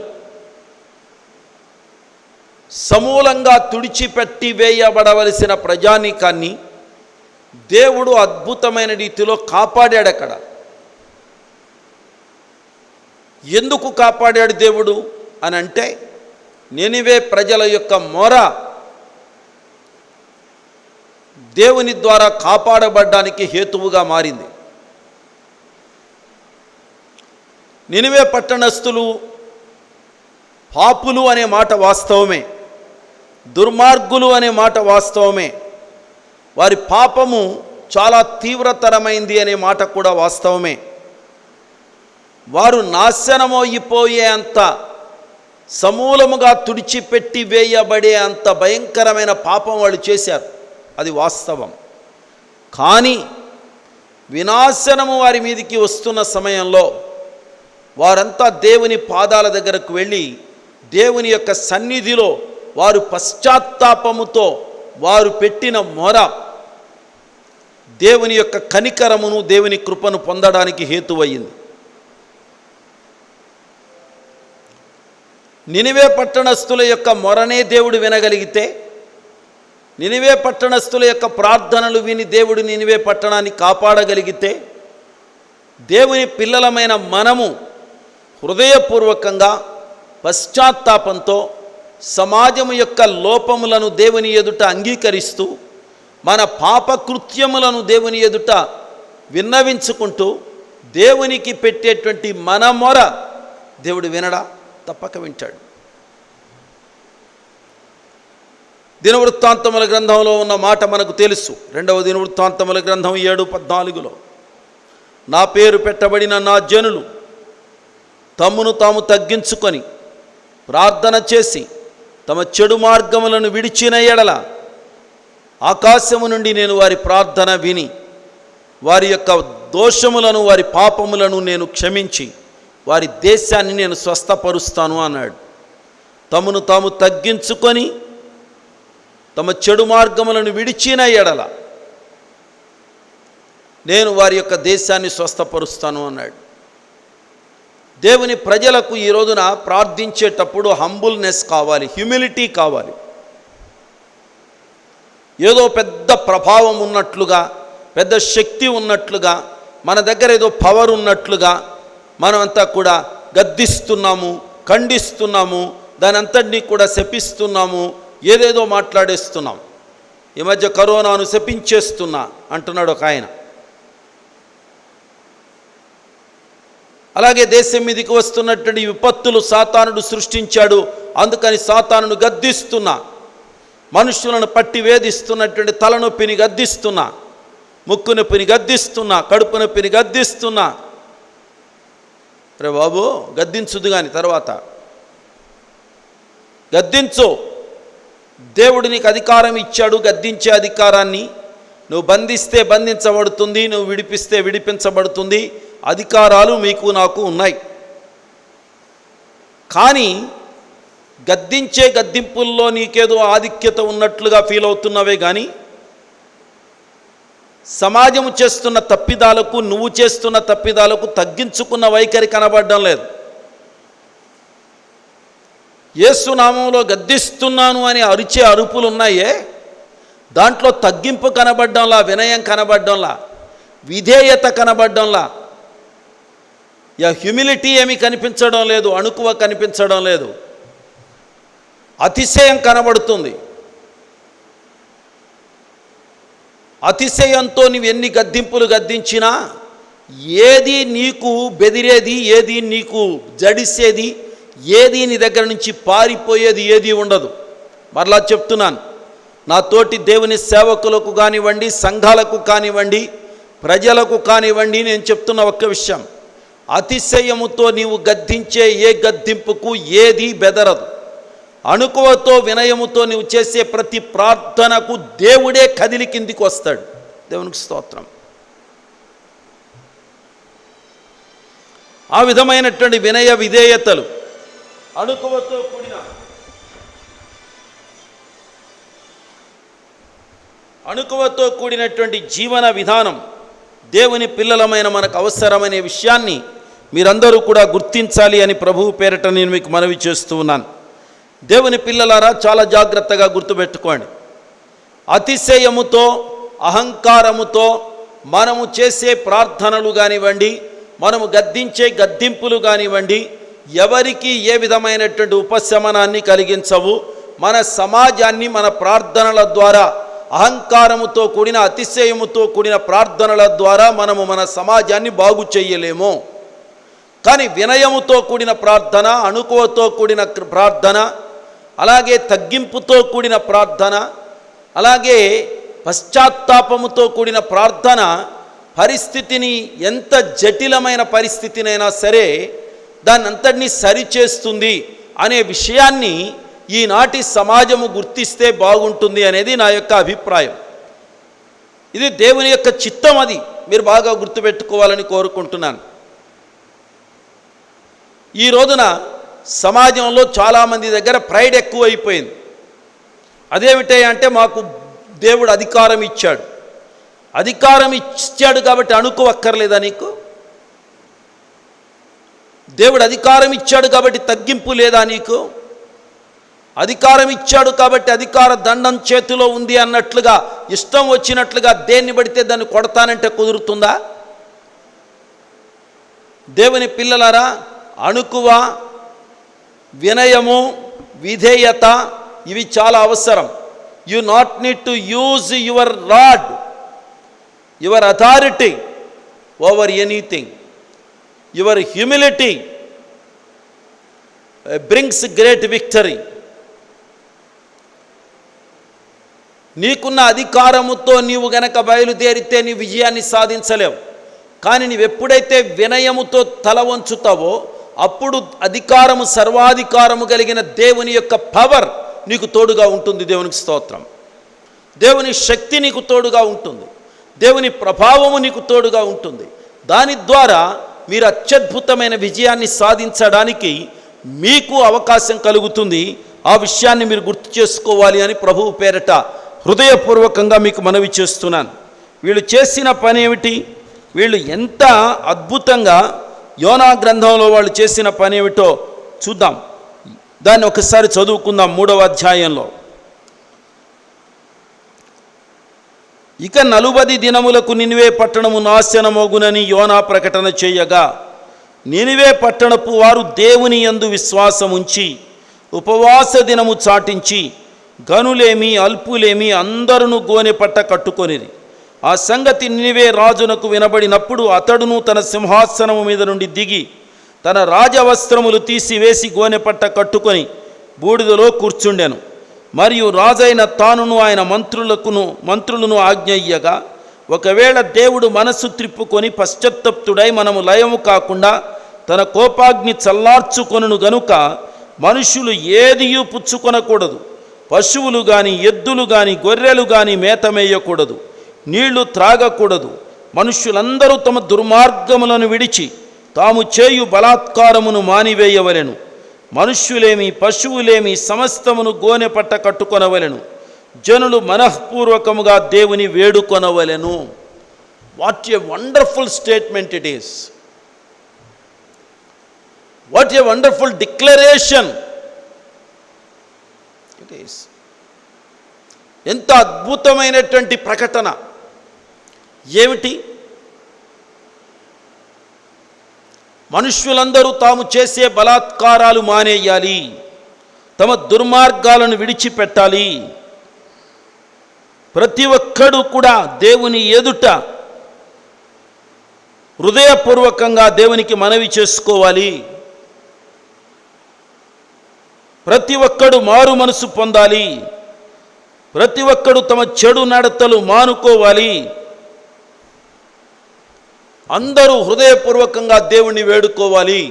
A: సమూలంగా తుడిచిపెట్టి వేయబడవలసిన ప్రజానీకాన్ని దేవుడు అద్భుతమైన రీతిలో కాపాడాడు. అక్కడ ఎందుకు కాపాడాడు దేవుడు అని అంటే, నినివే ప్రజల యొక్క మొర దేవుని ద్వారా కాపాడబడ్డానికి హేతువుగా మారింది. నినివే పట్టణస్థులు పాపులు అనే మాట వాస్తవమే, దుర్మార్గులు అనే మాట వాస్తవమే, వారి పాపము చాలా తీవ్రతరమైంది అనే మాట కూడా వాస్తవమే. వారు నాశనమైపోయే అంత, సమూలముగా తుడిచిపెట్టి వేయబడే అంత భయంకరమైన పాపం వాళ్ళు చేశారు, అది వాస్తవం. కానీ వినాశనము వారి మీదికి వస్తున్న సమయంలో వారంతా దేవుని పాదాల దగ్గరకు వెళ్ళి దేవుని యొక్క సన్నిధిలో వారు పశ్చాత్తాపముతో వారు పెట్టిన మొర దేవుని యొక్క కనికరమును, దేవుని కృపను పొందడానికి హేతువయ్యింది. నినివే పట్టణస్థుల యొక్క మొరనే దేవుడు వినగలిగితే, నినివే పట్టణస్థుల యొక్క ప్రార్థనలు విని దేవుడు నినివే పట్టణాన్ని కాపాడగలిగితే, దేవుని పిల్లలమైన మనము హృదయపూర్వకంగా పశ్చాత్తాపంతో సమాజము యొక్క లోపములను దేవుని ఎదుట అంగీకరిస్తూ మన పాపకృత్యములను దేవుని ఎదుట విన్నవించుకుంటూ దేవునికి పెట్టేటువంటి మన మొర దేవుడు వినడా? తప్పక వింటాడు. దినవృత్తాంతముల గ్రంథంలో ఉన్న మాట మనకు తెలుసు. 2వ దినవృత్తాంతముల గ్రంథం 7:14 నా పేరు పెట్టబడిన నా జనులు తమ్మును తాము తగ్గించుకొని ప్రార్థన చేసి తమ చెడు మార్గములను విడిచిన ఎడల ఆకాశము నుండి నేను వారి ప్రార్థన విని వారి యొక్క దోషములను, వారి పాపములను నేను క్షమించి వారి దేశాన్ని నేను స్వస్థపరుస్తాను అన్నాడు. తమను తాము తగ్గించుకొని తమ చెడు మార్గములను విడిచిన ఎడల నేను వారి యొక్క దేశాన్ని స్వస్థపరుస్తాను అన్నాడు. దేవుని ప్రజలకు ఈ రోజున ప్రార్థించేటప్పుడు హంబుల్నెస్ కావాలి, హ్యూమిలిటీ కావాలి. ఏదో పెద్ద ప్రభావం ఉన్నట్లుగా, పెద్ద శక్తి ఉన్నట్లుగా, మన దగ్గర ఏదో పవర్ ఉన్నట్లుగా మనమంతా కూడా గద్దిస్తున్నాము, ఖండిస్తున్నాము, దాని అంతటినీ కూడా శపిస్తున్నాము, ఏదేదో మాట్లాడేస్తున్నాం. ఈ మధ్య కరోనాను శపించేస్తున్నా అంటున్నాడు ఒక ఆయన. అలాగే దేశం మీదకి వస్తున్నటువంటి విపత్తులు సాతానుడు సృష్టించాడు, అందుకని సాతానును గద్దిస్తున్నా. మనుషులను పట్టి వేధిస్తున్నటువంటి తలనొప్పిని గద్దిస్తున్నా, ముక్కు నొప్పిని గద్దిస్తున్నా, కడుపు నొప్పిని గద్దిస్తున్నా. రే బాబు, గద్దించుదు కానీ తర్వాత గద్దించు. దేవుడు నీకు అధికారం ఇచ్చాడు, గద్దించే అధికారాన్ని. నువ్వు బంధిస్తే బంధించబడుతుంది, నువ్వు విడిపిస్తే విడిపించబడుతుంది. అధికారాలు మీకు నాకు ఉన్నాయి. కానీ గద్దించే గద్దింపుల్లో నీకేదో ఆధిక్యత ఉన్నట్లుగా ఫీల్ అవుతున్నవే కానీ సమాజము చేస్తున్న తప్పిదాలకు, నువ్వు చేస్తున్న తప్పిదాలకు తగ్గించుకున్న వైఖరి కనబడడం లేదు. యేసు నామంలో గద్దిస్తున్నాను అని అరిచే అరుపులు ఉన్నాయే, దాంట్లో తగ్గింపు కనబడ్డంలా, వినయం కనబడ్డంలా, విధేయత కనబడ్డంలా, హ్యూమిలిటీ ఏమీ కనిపించడం లేదు, అణుకువ కనిపించడం లేదు, అతిశయం కనబడుతుంది. అతిశయంతో నువ్వు ఎన్ని గద్దింపులు గద్దించినా ఏది నీకు బెదిరేది, ఏది నీకు జడిసేది, ఏది నీ దగ్గర నుంచి పారిపోయేది ఏది ఉండదు. మరలా చెప్తున్నాను, నా తోటి దేవుని సేవకులకు కానివ్వండి, సంఘాలకు కానివ్వండి, ప్రజలకు కానివ్వండి, నేను చెప్తున్న ఒక్క విషయం, అతిశయముతో నీవు గద్దించే ఏ గద్దింపుకు ఏది బెదరదు. అణుకువతో, వినయముతో నీవు చేసే ప్రతి ప్రార్థనకు దేవుడే కదిలి కిందికి వస్తాడు. దేవునికి స్తోత్రం. ఆ విధమైనటువంటి వినయ విధేయతలు, అణుకువతో కూడినటువంటి జీవన విధానం దేవుని పిల్లలమైన మనకు అవసరమనే విషయాన్ని మీరందరూ కూడా గుర్తించాలి అని ప్రభువు పేరట నేను మీకు మనవి చేస్తూ ఉన్నాను. దేవుని పిల్లలారా, చాలా జాగ్రత్తగా గుర్తుపెట్టుకోండి. అతిశయముతో, అహంకారముతో మనము చేసే ప్రార్థనలు కానివ్వండి, మనము గద్దించే గద్దింపులు కానివ్వండి, ఎవరికి ఏ విధమైనటువంటి ఉపశమనాన్ని కలిగించవు. మన సమాజాన్ని మన ప్రార్థనల ద్వారా, అహంకారముతో కూడిన, అతిశయముతో కూడిన ప్రార్థనల ద్వారా మనము మన సమాజాన్ని బాగు చేయలేము. కానీ వినయముతో కూడిన ప్రార్థన, అణుకువతో కూడిన ప్రార్థన, అలాగే తగ్గింపుతో కూడిన ప్రార్థన, అలాగే పశ్చాత్తాపముతో కూడిన ప్రార్థన పరిస్థితిని, ఎంత జటిలమైన పరిస్థితినైనా సరే దాన్ని అంతటినీ సరిచేస్తుంది అనే విషయాన్ని ఈనాటి సమాజము గుర్తిస్తే బాగుంటుంది అనేది నా యొక్క అభిప్రాయం. ఇది దేవుని యొక్క చిత్తం, అది మీరు బాగా గుర్తుపెట్టుకోవాలని కోరుకుంటున్నాను. ఈ రోజున సమాజంలో చాలామంది దగ్గర ప్రైడ్ ఎక్కువైపోయింది. అదేమిటి అంటే, మాకు దేవుడు అధికారం ఇచ్చాడు, అధికారం ఇచ్చాడు కాబట్టి అణుకోవక్కర్లేదా నీకు? దేవుడు అధికారం ఇచ్చాడు కాబట్టి తగ్గింపు లేదా నీకు? అధికారం ఇచ్చాడు కాబట్టి అధికార దండం చేతిలో ఉంది అన్నట్లుగా, ఇష్టం వచ్చినట్లుగా దేన్ని పడితే దాన్ని కొడతానంటే కుదురుతుందా? దేవుని పిల్లలారా, అణుకువ, వినయము, విధేయత ఇవి చాలా అవసరం. You not need to use your rod, your authority over anything. Your humility brings great victory. నీకున్న అధికారముతో నీవు గనక బయలుదేరితే నీ విజయాన్ని సాధించలేవు. కానీ నీవెప్పుడైతే వినయముతో తల వంచుతావో అప్పుడు అధికారము, సర్వాధికారము కలిగిన దేవుని యొక్క పవర్ నీకు తోడుగా ఉంటుంది. దేవునికి స్తోత్రం. దేవుని శక్తి నీకు తోడుగా ఉంటుంది. దేవుని ప్రభావము నీకు తోడుగా ఉంటుంది. దాని ద్వారా మీరు అత్యద్భుతమైన విజయాన్ని సాధించడానికి మీకు అవకాశం కలుగుతుంది. ఆ విషయాన్ని మీరు గుర్తు చేసుకోవాలి అని ప్రభువు పేరట హృదయపూర్వకంగా మీకు మనవి చేస్తున్నాను. వీళ్ళు చేసిన పని ఏమిటి? వీళ్ళు ఎంత అద్భుతంగా యోనా గ్రంథంలో వాళ్ళు చేసిన పని ఏమిటో చూద్దాం. దాన్ని ఒకసారి చదువుకుందాం. 3వ అధ్యాయంలో, ఇక 40 దినములకు నినివే పట్టణము నాశనమోగునని యోనా ప్రకటన చేయగా, నినివే పట్టణపు వారు దేవుని యందు విశ్వాసముంచి ఉపవాస దినము చాటించి గనులేమి అల్పులేమి అందరును గోనె పట్ట కట్టుకొనిరి. ఆ సంగతి నినివే రాజునకు వినబడినప్పుడు అతడును తన సింహాసనము మీద నుండి దిగి తన రాజవస్త్రములు తీసివేసి గోనెపట్ట కట్టుకొని బూడిదలో కూర్చుండెను. మరియు రాజైన తానును ఆయన మంత్రులను ఆజ్ఞ ఇయ్యగా, ఒకవేళ దేవుడు మనస్సు త్రిప్పుకొని పశ్చాత్తప్తుడై మనము లయము కాకుండా తన కోపాగ్ని చల్లార్చుకొనును గనుక మనుషులు ఏదియూ పుచ్చుకొనకూడదు. పశువులు గాని ఎద్దులు గాని గొర్రెలు గాని మేతమేయకూడదు. నీళ్లు త్రాగకూడదు. మనుష్యులందరూ తమ దుర్మార్గములను విడిచి తాము చేయు బలాత్కారమును మానివేయవలెను. మనుష్యులేమి పశువులేమి సమస్తమును గోనె పట్ట కట్టుకొనవలెను. జనులు మనఃపూర్వకముగా దేవుని వేడుకొనవలెను. What a wonderful statement it is! What a wonderful declaration it is! ఎంత అద్భుతమైనటువంటి ప్రకటన! ఏమిటి? మనుష్యులందరూ తాము చేసే బలాత్కారాలు మానేయాలి, తమ దుర్మార్గాలను విడిచిపెట్టాలి. ప్రతి ఒక్కడు కూడా దేవుని ఎదుట హృదయపూర్వకంగా దేవునికి మనవి చేసుకోవాలి. ప్రతి ఒక్కడు మారు మనసు పొందాలి. ప్రతి ఒక్కడు తమ చెడు నడతలు మానుకోవాలి. అందరూ హృదయపూర్వకంగా దేవుణ్ణి వేడుకోవాలి.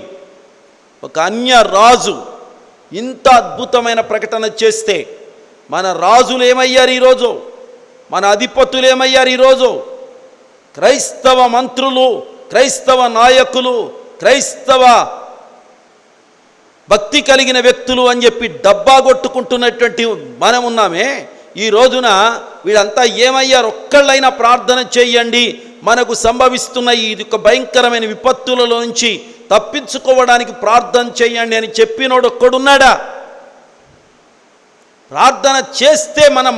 A: ఒక అన్య రాజు ఇంత అద్భుతమైన ప్రకటన చేస్తే మన రాజులు ఏమయ్యారు ఈరోజు? మన అధిపతులు ఏమయ్యారు ఈరోజు? క్రైస్తవ మంత్రులు, క్రైస్తవ నాయకులు, క్రైస్తవ భక్తి కలిగిన వ్యక్తులు అని చెప్పి డబ్బా కొట్టుకుంటున్నటువంటి మనం ఉన్నామే. ఈ రోజున వీళ్ళంతా ఏమయ్యారు? ఒక్కళ్ళైనా ప్రార్థన చేయండి, మనకు సంభవిస్తున్న ఈ భయంకరమైన విపత్తులలో నుంచి తప్పించుకోవడానికి ప్రార్థన చేయండి అని చెప్పినోడు ఒక్కడున్నాడా? ప్రార్థన చేస్తే మనం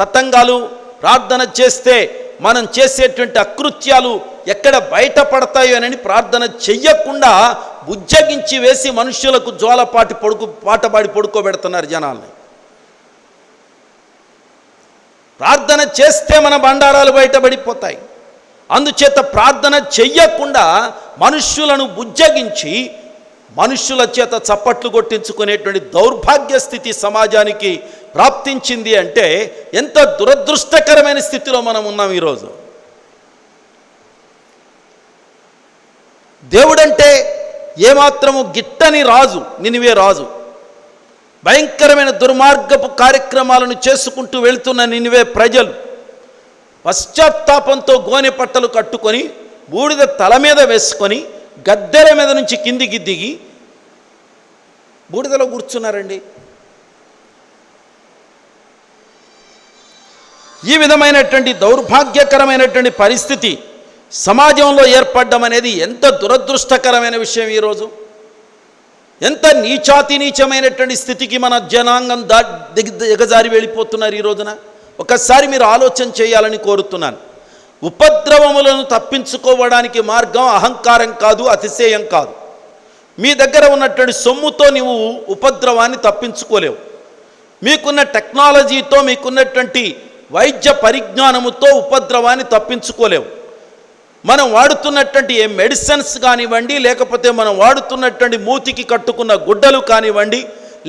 A: తతంగాలు, ప్రార్థన చేస్తే మనం చేసేటువంటి అకృత్యాలు ఎక్కడ బయటపడతాయోనని ప్రార్థన చెయ్యకుండా బుజ్జగించి వేసి మనుష్యులకు పాటపాడి పడుకోబెడుతున్నారు జనాల్ని. ప్రార్థన చేస్తే మన బండారాలు బయటపడిపోతాయి. అందుచేత ప్రార్థన చెయ్యకుండా మనుష్యులను బుజ్జగించి మనుష్యుల చేత చప్పట్లు కొట్టించుకునేటువంటి దౌర్భాగ్య స్థితి సమాజానికి ప్రాప్తించింది అంటే ఎంత దురదృష్టకరమైన స్థితిలో మనం ఉన్నాం ఈరోజు. దేవుడంటే ఏమాత్రము గిట్టని రాజు నినివే రాజు. భయంకరమైన దుర్మార్గపు కార్యక్రమాలను చేసుకుంటూ వెళుతున్న నినివే ప్రజలు పశ్చాత్తాపంతో గోనె పట్టలు కట్టుకొని బూడిద తల మీద వేసుకొని గద్దెల మీద నుంచి కిందికి దిగి బూడిదలో కూర్చున్నారండి. ఈ విధమైనటువంటి దౌర్భాగ్యకరమైనటువంటి పరిస్థితి సమాజంలో ఏర్పడడం అనేది ఎంత దురదృష్టకరమైన విషయం. ఈరోజు ఎంత నీచమైనటువంటి స్థితికి మన జనాంగం దిగజారి వెళ్ళిపోతున్నారు ఈ రోజున. ఒకసారి మీరు ఆలోచన చేయాలని కోరుతున్నాను. ఉపద్రవములను తప్పించుకోవడానికి మార్గం అహంకారం కాదు, అతిశయం కాదు. మీ దగ్గర ఉన్నటువంటి సొమ్ముతో నీవు ఉపద్రవాన్ని తప్పించుకోలేవు. మీకున్న టెక్నాలజీతో, మీకున్నటువంటి వైద్య పరిజ్ఞానముతో ఉపద్రవాన్ని తప్పించుకోలేవు. మనం వాడుతున్నటువంటి ఏ మెడిసిన్స్ కానివ్వండి, లేకపోతే మనం వాడుతున్నటువంటి మూతికి కట్టుకున్న గుడ్డలు కానివ్వండి,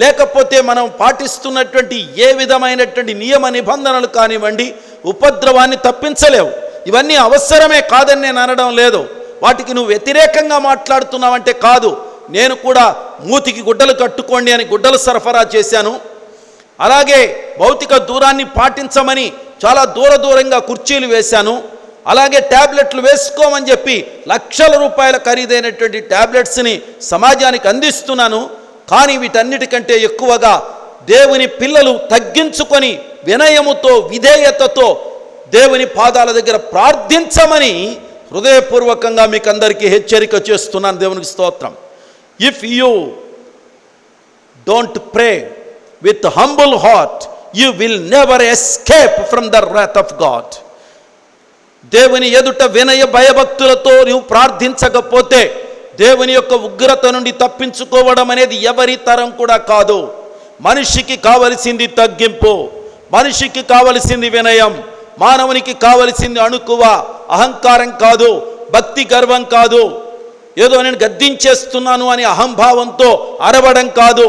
A: లేకపోతే మనం పాటిస్తున్నటువంటి ఏ విధమైనటువంటి నియమ నిబంధనలు కానివ్వండి, ఉపద్రవాన్ని తప్పించలేవు. ఇవన్నీ అవసరమే కాదని నేను అనడం లేదు. వాటికి నువ్వు వ్యతిరేకంగా మాట్లాడుతున్నావంటే కాదు. నేను కూడా మూతికి గుడ్డలు కట్టుకోండి అని గుడ్డలు సరఫరా చేశాను. అలాగే భౌతిక దూరాన్ని పాటించమని చాలా దూరంగా కుర్చీలు వేశాను. అలాగే ట్యాబ్లెట్లు వేసుకోమని చెప్పి లక్షల రూపాయల ఖరీదైనటువంటి ట్యాబ్లెట్స్ని సమాజానికి అందిస్తున్నాను. కానీ వీటన్నిటికంటే ఎక్కువగా దేవుని పిల్లలు తగ్గించుకొని వినయముతో విధేయతతో దేవుని పాదాల దగ్గర ప్రార్థించమని హృదయపూర్వకంగా మీకు అందరికీ హెచ్చరిక చేస్తున్నాను. దేవునికి స్తోత్రం. If you don't pray with humble heart you will never escape from the wrath of God. దేవుని ఎదుట వినయ భయభక్తులతో నువ్వు ప్రార్థించకపోతే దేవుని యొక్క ఉగ్రత నుండి తప్పించుకోవడం అనేది ఎవరి తరం కూడా కాదు. మనిషికి కావలసింది తగ్గింపు, మనిషికి కావలసింది వినయం, మానవునికి కావలసింది అణుకువ, అహంకారం కాదు, భక్తి గర్వం కాదు, ఏదో నేను గద్దించేస్తున్నాను అని అహంభావంతో అరవడం కాదు.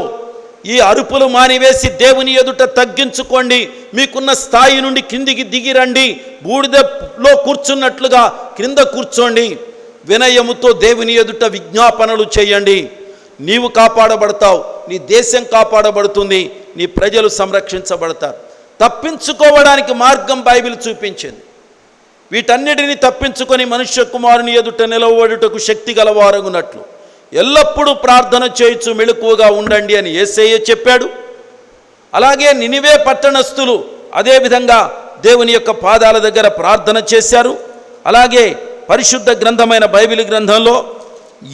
A: ఈ అరుపులు మానివేసి దేవుని ఎదుట తగ్గించుకోండి. మీకున్న స్థాయి నుండి కిందికి దిగిరండి. బూడిదలో కూర్చున్నట్లుగా క్రింద కూర్చోండి. వినయముతో దేవుని ఎదుట విజ్ఞాపనలు చేయండి. నీవు కాపాడబడతావు, నీ దేశం కాపాడబడుతుంది, నీ ప్రజలు సంరక్షించబడతారు. తప్పించుకోవడానికి మార్గం బైబిల్ చూపించింది. వీటన్నిటిని తప్పించుకొని మనుష్య కుమారుని ఎదుట నిలవబడుటకు శక్తి గలవారగునట్లు ఎల్లప్పుడూ ప్రార్థన చేయుచు మెలకువగా ఉండండి అని యేసయ్య చెప్పాడు. అలాగే నినివే పట్టణస్థులు అదేవిధంగా దేవుని యొక్క పాదాల దగ్గర ప్రార్థన చేశారు. అలాగే పరిశుద్ధ గ్రంథమైన బైబిల్ గ్రంథంలో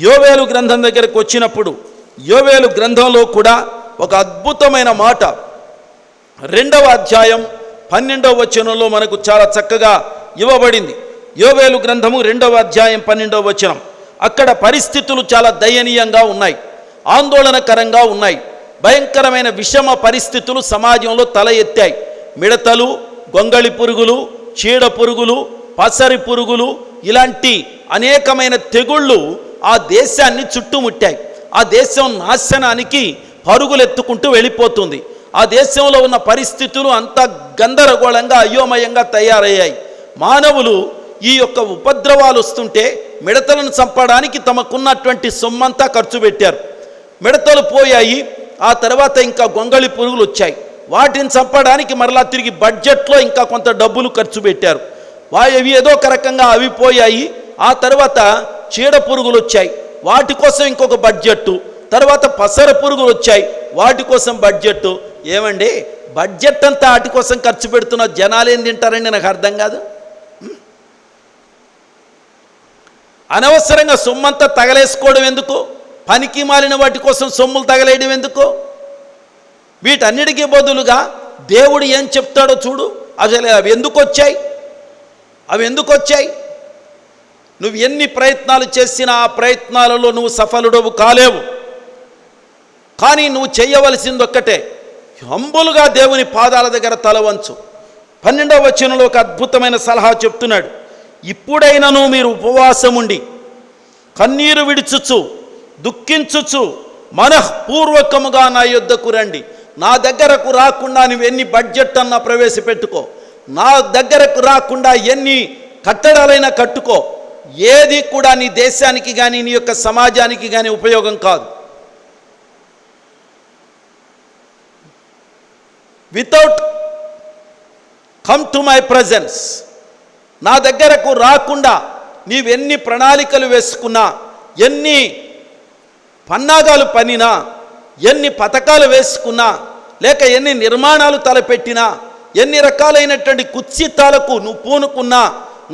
A: యోవేలు గ్రంథం దగ్గరకు వచ్చినప్పుడు యోవేలు గ్రంథంలో కూడా ఒక అద్భుతమైన మాట 2వ అధ్యాయం 12వ వచనంలో మనకు చాలా చక్కగా ఇవ్వబడింది. యోవేలు గ్రంథము 2వ అధ్యాయం 12వ వచనం. అక్కడ పరిస్థితులు చాలా దయనీయంగా ఉన్నాయి, ఆందోళనకరంగా ఉన్నాయి. భయంకరమైన విషమ పరిస్థితులు సమాజంలో తల ఎత్తాయి. మిడతలు, గొంగళి పురుగులు, చీడ పురుగులు, పసరి పురుగులు ఇలాంటి అనేకమైన తెగుళ్ళు ఆ దేశాన్ని చుట్టుముట్టాయి. ఆ దేశం నాశనానికి పరుగులెత్తుకుంటూ వెళ్ళిపోతుంది. ఆ దేశంలో ఉన్న పరిస్థితులు అంత గందరగోళంగా అయోమయంగా తయారయ్యాయి. మానవులు ఈ యొక్క ఉపద్రవాలు వస్తుంటే మిడతలను చంపడానికి తమకున్నటువంటి సొమ్మంతా ఖర్చు పెట్టారు. మిడతలు పోయాయి. ఆ తర్వాత ఇంకా గొంగళి పురుగులు వచ్చాయి. వాటిని చంపడానికి మరలా తిరిగి బడ్జెట్లో ఇంకా కొంత డబ్బులు ఖర్చు పెట్టారు. అవి ఏదో ఒక రకంగా అవి పోయాయి. ఆ తర్వాత చీడ పురుగులు వచ్చాయి, వాటి కోసం ఇంకొక బడ్జెట్టు. తర్వాత పసర పురుగులు వచ్చాయి, వాటి కోసం బడ్జెట్టు. ఏమండి, బడ్జెట్ అంతా వాటి కోసం ఖర్చు పెడుతున్న జనాలు ఏం తింటారండి? నాకు అర్థం కాదు. అనవసరంగా సొమ్మంతా తగలేసుకోవడం ఎందుకు? పనికి మాలిన వాటి కోసం సొమ్ములు తగలేయడం ఎందుకు? వీటన్నిటికీ బదులుగా దేవుడు ఏం చెప్తాడో చూడు. అసలు అవి ఎందుకు వచ్చాయి? నువ్వు ఎన్ని ప్రయత్నాలు చేసినా ఆ ప్రయత్నాలలో నువ్వు సఫలుడవు కాలేవు. కానీ నువ్వు చేయవలసింది ఒక్కటే, హంబులుగా దేవుని పాదాల దగ్గర తలవంచు. 12వ వచనంలో ఒక అద్భుతమైన సలహా చెప్తున్నాడు. ఇప్పుడైనను మీరు ఉపవాసముండి కన్నీరు విడుచుచు దుఃఖించుచు మనఃపూర్వకముగా నా యొద్దకు రండి. నా దగ్గరకు రాకుండా నువ్వు ఎన్ని బడ్జెట్ అన్నా ప్రవేశపెట్టుకో, నా దగ్గరకు రాకుండా ఎన్ని కట్టడాలైనా కట్టుకో, ఏది కూడా నీ దేశానికి కానీ నీ యొక్క సమాజానికి కానీ ఉపయోగం కాదు. Without come to my presence, నా దగ్గరకు రాకుండా నీవెన్ని ప్రణాళికలు వేసుకున్నా, ఎన్ని పన్నాగాలు పన్నినా, ఎన్ని పథకాలు వేసుకున్నా, లేక ఎన్ని నిర్మాణాలు తలపెట్టినా, ఎన్ని రకాలైనటువంటి కుత్సితాలకు నువ్వు పూనుకున్నా,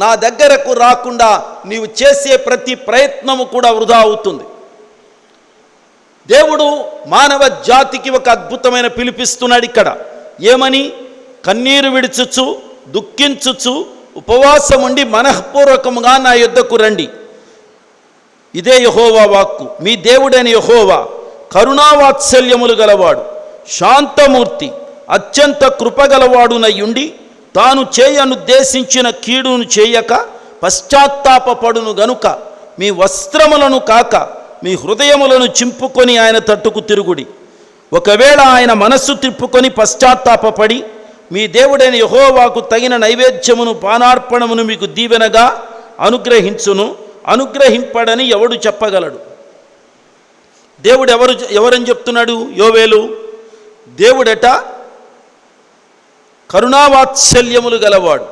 A: నా దగ్గరకు రాకుండా నీవు చేసే ప్రతి ప్రయత్నము కూడా వృధా అవుతుంది. దేవుడు మానవ జాతికి ఒక అద్భుతమైన పిలిపిస్తున్నాడు ఇక్కడ. ఏమని? కన్నీరు విడుచుచు దుఃఖించుచు ఉపవాసం ఉండి మనఃపూర్వకముగా నా యొద్దకు రండి. ఇదే యెహోవా వాక్కు. మీ దేవుడైన యెహోవా కరుణావాత్సల్యములు గలవాడు, శాంతమూర్తి, అత్యంత కృపగలవాడునయ్యుండి తాను చేయనుద్దేశించిన కీడును చేయక పశ్చాత్తాపపడును గనుక మీ వస్త్రములను కాక మీ హృదయములను చింపుకొని ఆయన తట్టుకు తిరుగుడి. ఒకవేళ ఆయన మనస్సు తిప్పుకొని పశ్చాత్తాపపడి మీ దేవుడైన యెహోవాకు తగిన నైవేద్యమును పానార్పణమును మీకు దీవెనగా అనుగ్రహించును. అనుగ్రహింపడని ఎవడు చెప్పగలడు? దేవుడు ఎవరని చెప్తున్నాడు? యోవేలు. దేవుడట కరుణావాత్సల్యములు గలవాడు,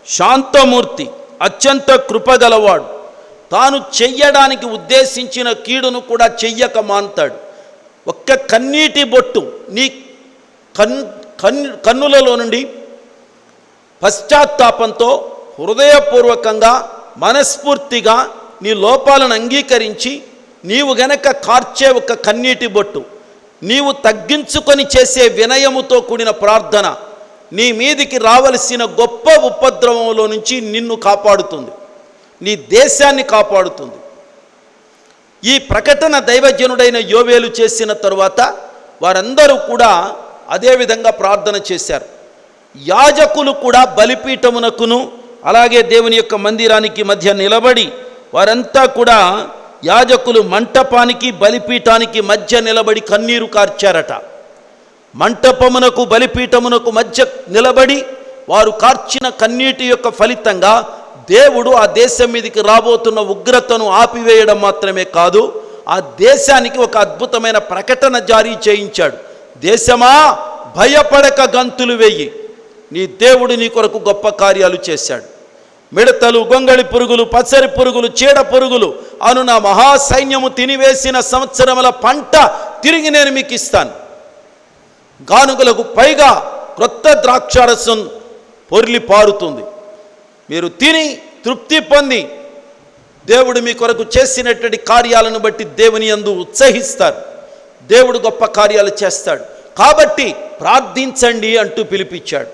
A: శాంతమూర్తి, అత్యంత కృపగలవాడు. తాను చెయ్యడానికి ఉద్దేశించిన కీడును కూడా చెయ్యక మాన్తాడు. ఒక్క కన్నీటి బొట్టు నీ కన్నులలో నుండి పశ్చాత్తాపంతో హృదయపూర్వకంగా మనస్ఫూర్తిగా నీ లోపాలను అంగీకరించి నీవు గనక కార్చే ఒక కన్నీటి బొట్టు, నీవు తగ్గించుకొని చేసే వినయముతో కూడిన ప్రార్థన నీ మీదికి రావలసిన గొప్ప ఉపద్రవంలో నుంచి నిన్ను కాపాడుతుంది, నీ దేశాన్ని కాపాడుతుంది. ఈ ప్రకటన దైవజనుడైన యోవేలు చేసిన తరువాత వారందరూ కూడా అదేవిధంగా ప్రార్థన చేశారు. యాజకులు కూడా బలిపీఠమునకును అలాగే దేవుని యొక్క మందిరానికి మధ్య నిలబడి వారంతా కూడా యాజకులు మంటపానికి బలిపీఠానికి మధ్య నిలబడి కన్నీరు కార్చారట. మంటపమునకు బలిపీఠమునకు మధ్య నిలబడి వారు కార్చిన కన్నీటి యొక్క ఫలితంగా దేవుడు ఆ దేశం మీదకి రాబోతున్న ఉగ్రతను ఆపివేయడం మాత్రమే కాదు, ఆ దేశానికి ఒక అద్భుతమైన ప్రకటన జారీ చేయించాడు. దేశమా, భయపడక గంతులు వేయి, నీ దేవుడు నీ కొరకు గొప్ప కార్యాలు చేశాడు. మిడతలు, గొంగళి పురుగులు, పచ్చరి పురుగులు, చీడ పురుగులు అను నా మహాసైన్యము తినివేసిన సంవత్సరముల పంట తిరిగి నేను మీకు ఇస్తాను. గానుగలకు పైగా క్రొత్త ద్రాక్షారసం పొర్లి పారుతుంది. మీరు తిని తృప్తి పొంది దేవుడు మీ కొరకు చేసినటువంటి కార్యాలను బట్టి దేవుని యందు ఉత్సహిస్తారు. దేవుడు గొప్ప కార్యాలు చేస్తాడు. కాబట్టి ప్రార్థించండి అంటూ పిలిపించాడు.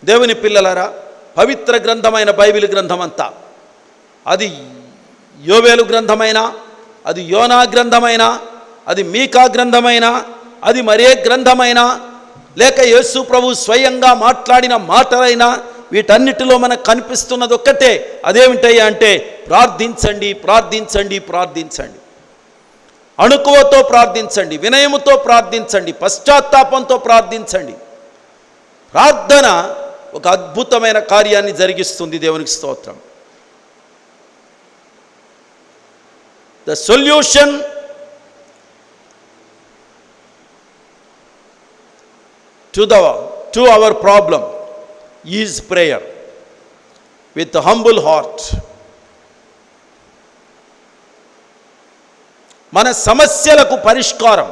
A: దేవుని పిల్లలారా, పవిత్ర గ్రంథమైన బైబిల్ గ్రంథమంతా, అది యోవేలు గ్రంథమైనా, అది యోనా గ్రంథమైనా, అది మీకా గ్రంథమైనా, అది మరే గ్రంథమైనా, లేక యేసు ప్రభు స్వయంగా మాట్లాడిన మాటలైనా, వీటన్నిటిలో మనకు కనిపిస్తున్నది ఒక్కటే. అదేమిటయ్యా అంటే ప్రార్థించండి, ప్రార్థించండి, ప్రార్థించండి. అణుకువతో ప్రార్థించండి, వినయముతో ప్రార్థించండి, పశ్చాత్తాపంతో ప్రార్థించండి. ప్రార్థన ఒక అద్భుతమైన కార్యాన్ని జరిగిస్తుంది. దేవునికి స్తోత్రం. The solution to our problem is prayer with a humble heart. మన సమస్యలకు పరిష్కారం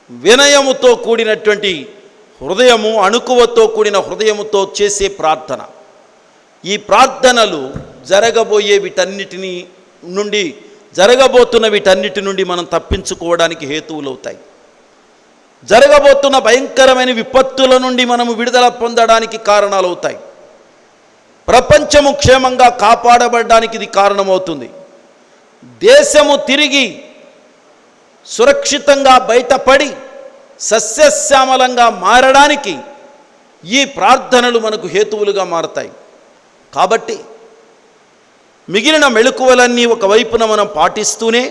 A: వినయముతో కూడినటువంటి హృదయము, అణుకువతో కూడిన హృదయముతో చేసే ప్రార్థన. ఈ ప్రార్థనలు జరగబోతున్న వీటన్నిటి నుండి మనం తప్పించుకోవడానికి హేతువులవుతాయి. జరగబోతున్న భయంకరమైన విపత్తుల నుండి మనము విడుదల పొందడానికి కారణాలవుతాయి. ప్రపంచము క్షేమంగా కాపాడబడడానికి ఇది కారణమవుతుంది. దేశము తిరిగి సురక్షితంగా బయటపడి సస్యశ్యామలంగా మారడానికి ఈ ప్రార్థనలు మనకు హేతువులుగా మారతాయి. కాబట్టి మిగిలిన మెళకువలన్నీ ఒకవైపున మనం పాటిస్తూనే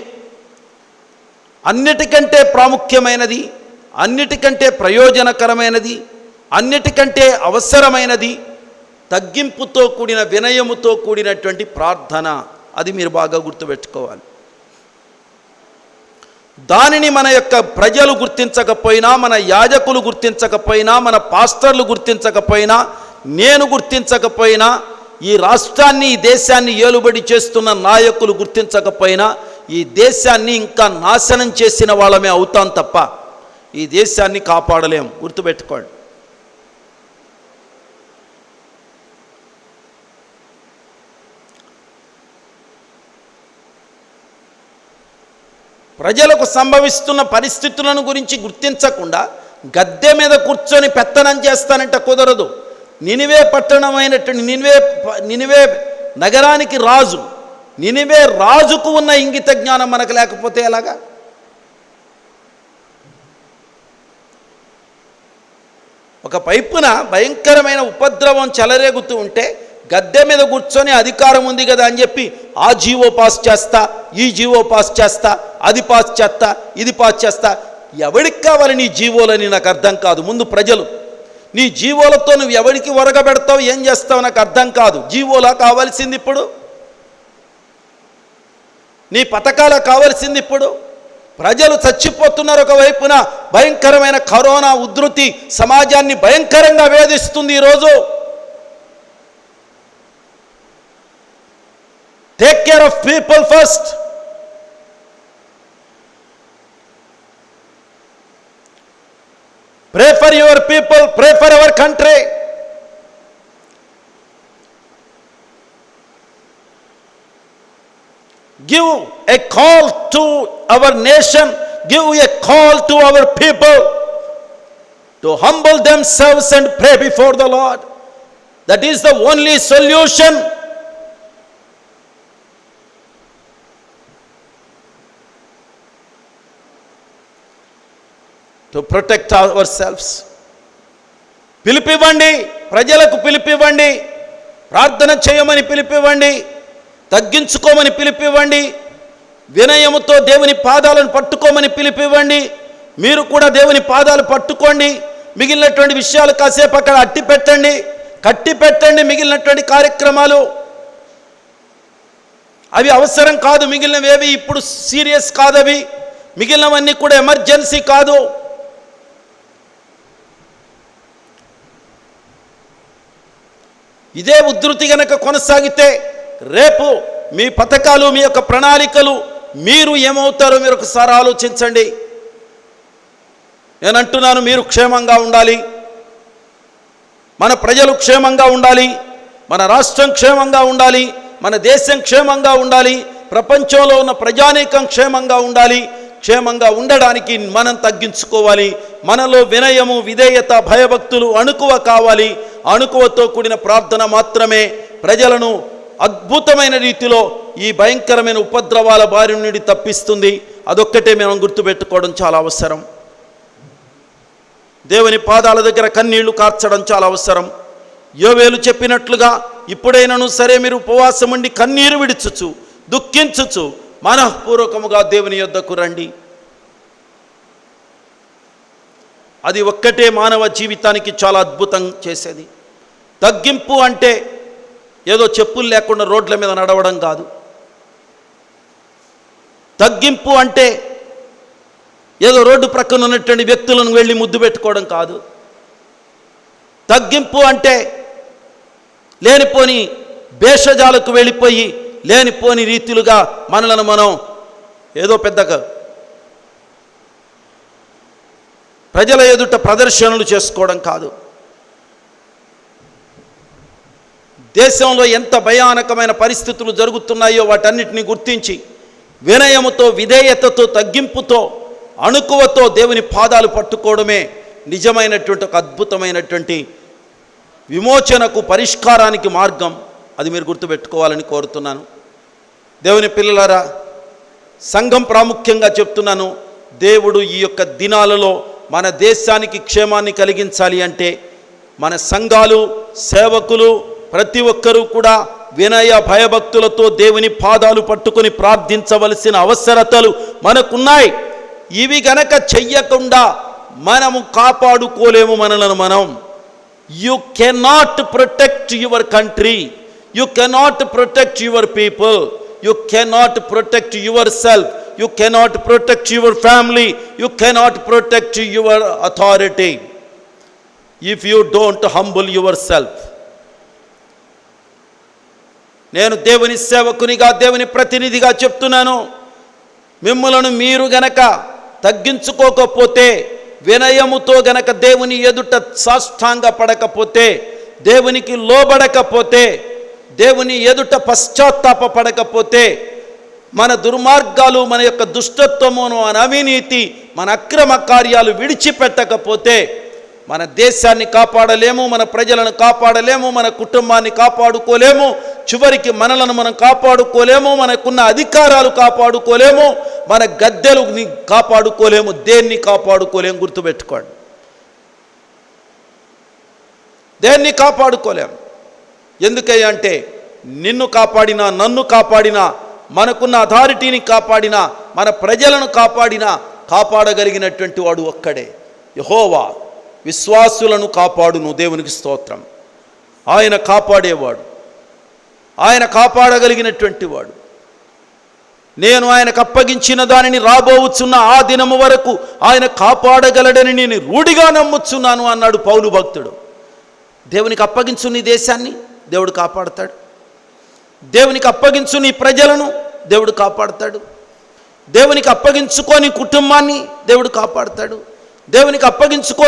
A: అన్నిటికంటే ప్రాముఖ్యమైనది, అన్నిటికంటే ప్రయోజనకరమైనది, అన్నిటికంటే అవసరమైనది తగ్గింపుతో కూడిన వినయముతో కూడినటువంటి ప్రార్థన. అది మీరు బాగా గుర్తుపెట్టుకోవాలి. దానిని మన యొక్క ప్రజలు గుర్తించకపోయినా, మన యాజకులు గుర్తించకపోయినా, మన పాస్టర్లు గుర్తించకపోయినా, నేను గుర్తించకపోయినా, ఈ రాష్ట్రాన్ని, ఈ దేశాన్ని ఏలుబడి చేస్తున్న నాయకులు గుర్తించకపోయినా, ఈ దేశాన్ని ఇంకా నాశనం చేసిన వాళ్ళమే అవుతాం తప్ప ఈ దేశాన్ని కాపాడలేం. గుర్తుపెట్టుకోండి. ప్రజలకు సంభవిస్తున్న పరిస్థితులను గురించి గుర్తించకుండా గద్దె మీద కూర్చొని పెత్తనం చేస్తానంటే కుదరదు. నినివే పట్టణమైనటువంటి నినివే నగరానికి రాజు, నినివే రాజుకు ఉన్న ఇంగిత జ్ఞానం మనకు లేకపోతే ఎలాగా? ఒక వైపున భయంకరమైన ఉపద్రవం చెలరేగుతూ ఉంటే గద్దె మీద కూర్చొని అధికారం ఉంది కదా అని చెప్పి ఆ జీవో పాస్ చేస్తా, ఈ జీవో పాస్ చేస్తా, అది పాస్ చేస్తా, ఇది పాస్ చేస్తా. ఎవరికి కావాలి నీ జీవోలని నాకు అర్థం కాదు. ముందు ప్రజలు, నీ జీవోలతో నువ్వు ఎవరికి ఒరగబెడతావు, ఏం చేస్తావు నాకు అర్థం కాదు. జీవోలా కావాల్సింది ఇప్పుడు? నీ పథకాల కావాల్సింది ఇప్పుడు? ప్రజలు చచ్చిపోతున్నారు. ఒకవైపున భయంకరమైన కరోనా ఉధృతి సమాజాన్ని భయంకరంగా వేధిస్తుంది. ఈరోజు take care of people first. Pray for your people, pray for our country. Give a call to our nation, give a call to our people to humble themselves and pray before the Lord. That is the only solution. To protect ourselves. పిలిపివ్వండి, ప్రజలకు పిలిపివ్వండి, ప్రార్థన చేయమని పిలిపివ్వండి, తగ్గించుకోమని పిలిపివ్వండి, వినయముతో దేవుని పాదాలను పట్టుకోమని పిలిపివ్వండి. మీరు కూడా దేవుని పాదాలు పట్టుకోండి. మిగిలినటువంటి విషయాలు కాసేపు అక్కడ కట్టి పెట్టండి. మిగిలినటువంటి కార్యక్రమాలు అవి అవసరం కాదు. మిగిలినవేవి ఇప్పుడు సీరియస్ కాదు. అవి మిగిలినవన్నీ కూడా ఎమర్జెన్సీ కాదు. ఇదే ఉధృతి గనక కొనసాగితే రేపు మీ పథకాలు, మీ యొక్క ప్రణాళికలు, మీరు ఏమవుతారో మీరు ఒకసారి ఆలోచించండి. నేను అంటున్నాను, మీరు క్షేమంగా ఉండాలి, మన ప్రజలు క్షేమంగా ఉండాలి, మన రాష్ట్రం క్షేమంగా ఉండాలి, మన దేశం క్షేమంగా ఉండాలి, ప్రపంచంలో ఉన్న ప్రజానీకం క్షేమంగా ఉండాలి. క్షేమంగా ఉండడానికి మనం తగ్గించుకోవాలి. మనలో వినయము, విధేయత, భయభక్తులు అణుకువ కావాలి. అణుకువతో కూడిన ప్రార్థన మాత్రమే ప్రజలను అద్భుతమైన రీతిలో ఈ భయంకరమైన ఉపద్రవాల బారి నుండి తప్పిస్తుంది. అదొక్కటే మనం గుర్తుపెట్టుకోవడం చాలా అవసరం. దేవుని పాదాల దగ్గర కన్నీళ్లు కార్చడం చాలా అవసరం. యోవేలు చెప్పినట్లుగా ఇప్పుడైనను సరే మీరు ఉపవాసం ఉండి కన్నీరు విడుచుచు దుఃఖించుచు మనఃపూర్వకముగా దేవుని యొద్దకు రండి. అది ఒక్కటే మానవ జీవితానికి చాలా అద్భుతం చేసేది. తగ్గింపు అంటే ఏదో చెప్పులు లేకుండా రోడ్ల మీద నడవడం కాదు. తగ్గింపు అంటే ఏదో రోడ్డు ప్రక్కన ఉన్నటువంటి వ్యక్తులను వెళ్ళి ముద్దు పెట్టుకోవడం కాదు. తగ్గింపు అంటే లేనిపోని భేషజాలకు వెళ్ళిపోయి లేనిపోని రీతిలుగా మనలను మనం ఏదో పెద్దగా ప్రజల ఎదుట ప్రదర్శనలు చేసుకోవడం కాదు. దేశంలో ఎంత భయానకమైన పరిస్థితులు జరుగుతున్నాయో వాటన్నిటిని గుర్తించి వినయముతో, విధేయతతో, తగ్గింపుతో, అణుకువతో దేవుని పాదాలు పట్టుకోవడమే నిజమైనటువంటి ఒక అద్భుతమైనటువంటి విమోచనకు, పరిష్కారానికి మార్గం. అది మీరు గుర్తుపెట్టుకోవాలని కోరుతున్నాను. దేవుని పిల్లలారా, సంఘం ప్రాముఖ్యంగా చెప్తున్నాను. దేవుడు ఈ యొక్క దినాలలో మన దేశానికి క్షేమాన్ని కలిగించాలి అంటే మన సంఘాలు, సేవకులు ప్రతి ఒక్కరూ కూడా వినయ భయభక్తులతో దేవుని పాదాలు పట్టుకొని ప్రార్థించవలసిన అవసరతలు మనకున్నాయి. ఇవి గనక చెయ్యకుండా మనము కాపాడుకోలేము మనలను మనం. You cannot protect your country, you cannot protect your people, you cannot protect your self, you cannot protect your family, you cannot protect your authority if you don't humble yourself. నేను దేవుని సేవకునిగా, దేవుని ప్రతినిధిగా చెప్తున్నాను, మిమ్మలను మీరు గనక తగ్గించుకోకపోతే, వినయముతో గనక దేవుని ఎదుట సాష్టాంగ పడకపోతే, దేవునికి లోబడకపోతే, దేవుని ఎదుట పశ్చాత్తాప పడకపోతే, మన దుర్మార్గాలు, మన యొక్క దుష్టత్వము, మన అవినీతి, మన అక్రమ కార్యాలు విడిచిపెట్టకపోతే మన దేశాన్ని కాపాడలేము, మన ప్రజలను కాపాడలేము, మన కుటుంబాన్ని కాపాడుకోలేము, చివరికి మనలను మనం కాపాడుకోలేము, మనకున్న అధికారాలు కాపాడుకోలేము, మన గద్దెలుని కాపాడుకోలేము, దేన్ని కాపాడుకోలేము. గుర్తుపెట్టుకోండి, దేన్ని కాపాడుకోలేము. ఎందుకయ్యా అంటే నిన్ను కాపాడినా, నన్ను కాపాడినా, మనకున్న అథారిటీని కాపాడినా, మన ప్రజలను కాపాడినా కాపాడగలిగినటువంటి వాడు ఒక్కడే, యెహోవా. విశ్వాసులను కాపాడును. దేవునికి స్తోత్రం. ఆయన కాపాడేవాడు, ఆయన కాపాడగలిగినటువంటి వాడు. నేను ఆయనకు అప్పగించిన దానిని రాబోవుచున్న ఆ దినము వరకు ఆయన కాపాడగలడని నేను రూఢిగా నమ్ముచున్నాను అన్నాడు పౌలు భక్తుడు. దేవునికి అప్పగించు నీ దేశాన్ని, దేవుడు కాపాడతాడు. దేవునికి అప్పగించు నీ ప్రజలను, దేవుడు కాపాడుతాడు. దేవునికి అప్పగించుకో నీ కుటుంబాన్ని, దేవుడు కాపాడుతాడు. దేవునికి అప్పగించుకో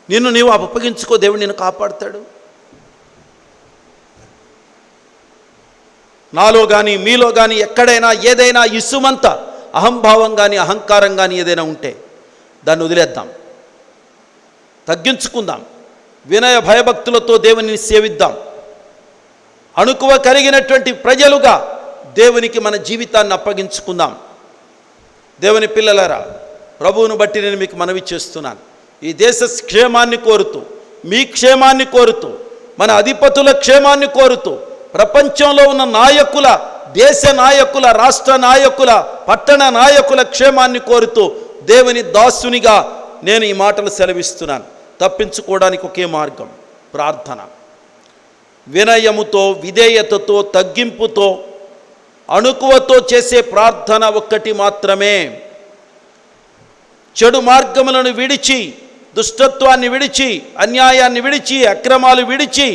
A: నిన్ను నీవు అప్పగించుకో, దేవుడు నిన్ను కాపాడుతాడు. నాలో కానీ మీలో కానీ ఎక్కడైనా ఏదైనా ఇసుమంత అహంభావం కానీ అహంకారం కానీ ఏదైనా ఉంటే దాన్ని వదిలేద్దాం, తగ్గించుకుందాం, వినయ భయభక్తులతో దేవునిని సేవిద్దాం. అణుకువ కలిగినటువంటి ప్రజలుగా దేవునికి మన జీవితాన్ని అప్పగించుకుందాం. దేవుని పిల్లలారా, ప్రభువును బట్టి నేను మీకు మనవి చేస్తున్నాను. ఈ దేశ క్షేమాన్ని కోరుతూ, మీ క్షేమాన్ని కోరుతూ, మన అధిపతుల క్షేమాన్ని కోరుతూ, ప్రపంచంలో ఉన్న నాయకుల, దేశ నాయకుల, రాష్ట్ర నాయకుల, పట్టణ నాయకుల క్షేమాన్ని కోరుతూ దేవుని దాసునిగా నేను ఈ మాటలు సెలవిస్తున్నాను. తప్పించుకోవడానికి ఒకే మార్గం, ప్రార్థన. వినయముతో, విధేయతతో, తగ్గింపుతో, అణుకువతో చేసే ప్రార్థన ఒక్కటి మాత్రమే. చెడు మార్గములను విడిచి, దుష్టత్వాన్ని విడిచి, అన్యాయాన్ని విడిచి, అక్రమాలు విడిచి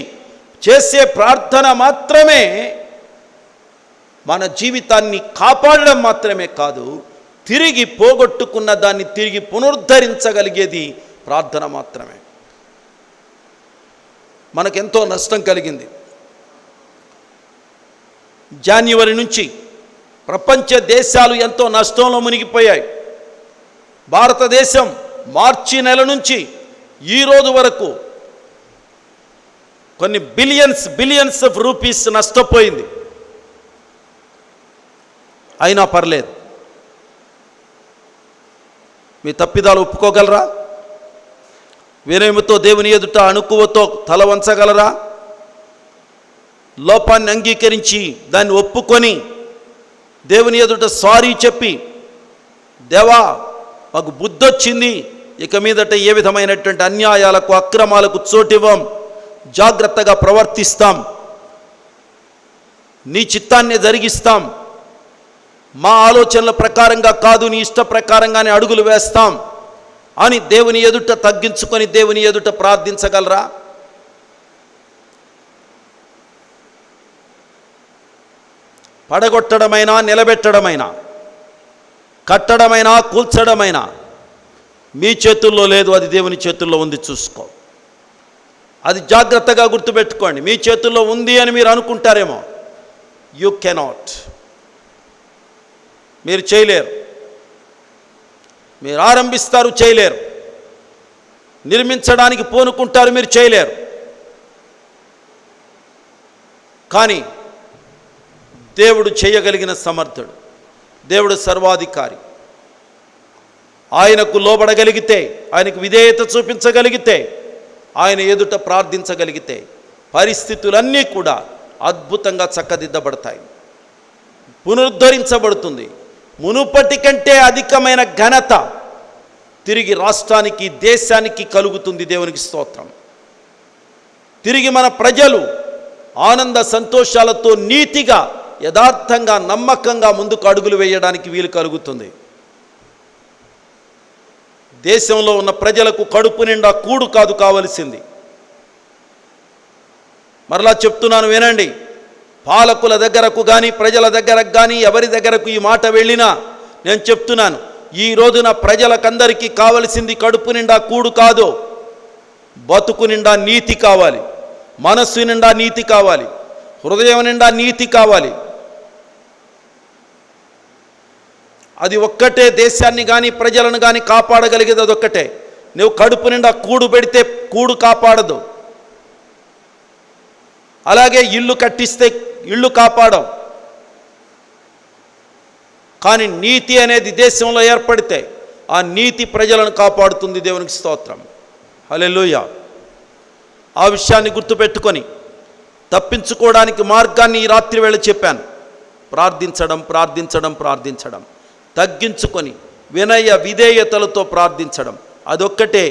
A: చేసే ప్రార్థన మాత్రమే మన జీవితాన్ని కాపాడడం మాత్రమే కాదు, తిరిగి పోగొట్టుకున్న దాన్ని తిరిగి పునరుద్ధరించగలిగేది ప్రార్థన మాత్రమే. మనకెంతో నష్టం కలిగింది. జనవరి నుంచి ప్రపంచ దేశాలు ఎంతో నష్టంలో మునిగిపోయాయి. భారతదేశం మార్చి నెల నుంచి ఈ రోజు వరకు కొన్ని బిలియన్స్ ఆఫ్ రూపీస్ నష్టపోయింది. అయినా పర్లేదు. మీ తప్పిదాలు ఒప్పుకోగలరా? వినయముతో దేవుని ఎదుట అణుకువతో తల వంచగలరా? లోపాన్ని అంగీకరించి దాన్ని ఒప్పుకొని దేవుని ఎదుట సారీ చెప్పి, దేవా మాకు బుద్ధొచ్చింది, ఇక మీదట ఏ విధమైనటువంటి అన్యాయాలకు, అక్రమాలకు చోటివ్వం, జాగ్రత్తగా ప్రవర్తిస్తాం, నీ చిత్తాన్ని జరిగిస్తాం, మా ఆలోచనల ప్రకారంగా కాదు నీ ఇష్ట ప్రకారంగానే అడుగులు వేస్తాం అని దేవుని ఎదుట తగ్గించుకొని దేవుని ఎదుట ప్రార్థించగలరా? పడగొట్టడమైనా, నిలబెట్టడమైనా, కట్టడమైనా, కూల్చడమైనా మీ చేతుల్లో లేదు, అది దేవుని చేతుల్లో ఉంది. చూసుకో, అది జాగ్రత్తగా గుర్తుపెట్టుకోండి. మీ చేతుల్లో ఉంది అని మీరు అనుకుంటారేమో, యు కెనాట్. మీరు చేయలేరు. మీరు ఆరంభిస్తారు, చేయలేరు. నిర్మించడానికి పూనుకుంటారు, మీరు చేయలేరు. కానీ దేవుడు చేయగలిగిన సమర్థుడు, దేవుడు సర్వాధికారి. ఆయనకు లోబడగలిగితే, ఆయనకు విధేయత చూపించగలిగితే, ఆయన ఎదుట ప్రార్థించగలిగితే పరిస్థితులన్నీ కూడా అద్భుతంగా చక్కదిద్దబడతాయి, పునరుద్ధరించబడుతుంది. మునుపటి కంటే అధికమైన ఘనత తిరిగి రాష్ట్రానికి, దేశానికి కలుగుతుంది. దేవునికి స్తోత్రం. తిరిగి మన ప్రజలు ఆనంద సంతోషాలతో నీతిగా, యథార్థంగా, నమ్మకంగా ముందుకు అడుగులు వేయడానికి వీలు కలుగుతుంది. దేశంలో ఉన్న ప్రజలకు కడుపు నిండా కూడు కాదు కావలసింది. మరలా చెప్తున్నాను, వినండి. పాలకుల దగ్గరకు కానీ, ప్రజల దగ్గరకు కానీ, ఎవరి దగ్గరకు ఈ మాట వెళ్ళినా నేను చెప్తున్నాను, ఈ రోజున ప్రజలకందరికీ కావలసింది కడుపు నిండా కూడు కాదు, బతుకు నిండా నీతి కావాలి, మనస్సు నిండా నీతి కావాలి, హృదయం నిండా నీతి కావాలి. అది ఒక్కటే దేశాన్ని కానీ ప్రజలను కానీ కాపాడగలిగేది. అదొక్కటే. నువ్వు కడుపు నిండా కూడు పెడితే కూడు కాపాడదు. అలాగే ఇల్లు కట్టిస్తే ఇల్లు కాపాడవు. కానీ నీతి అనేది దేశంలో ఏర్పడితే ఆ నీతి ప్రజలను కాపాడుతుంది. దేవునికి స్తోత్రం. హల్లెలూయా. ఆ విషయాన్ని గుర్తుపెట్టుకొని తప్పించుకోవడానికి మార్గాన్ని ఈ రాత్రి వేళ చెప్పాను. ప్రార్థించడం, ప్రార్థించడం, ప్రార్థించడం. తగ్గించుకొని వినయ విధేయతలతో ప్రార్థించడం, అదొక్కటే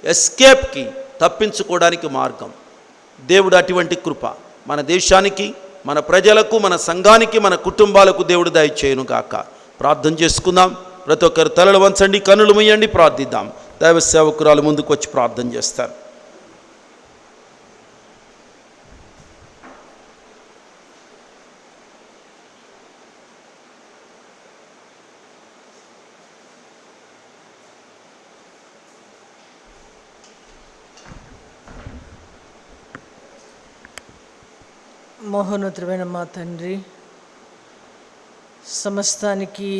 A: ఎస్కేప్కి, తప్పించుకోవడానికి మార్గం. దేవుడు అటువంటి కృప మన దేశానికి, మన ప్రజలకు, మన సంఘానికి, మన కుటుంబాలకు దేవుడు దయచేయును గాక. ప్రార్థన చేసుకుందాం. ప్రతి ఒక్కరు తలలు వంచండి, కన్నులు మూయండి, ప్రార్థిద్దాం. దైవ సేవకురాలు ముందుకు వచ్చి ప్రార్థన చేస్తారు.
B: మహోన్నతమైన మా తండ్రి, సమస్తానికి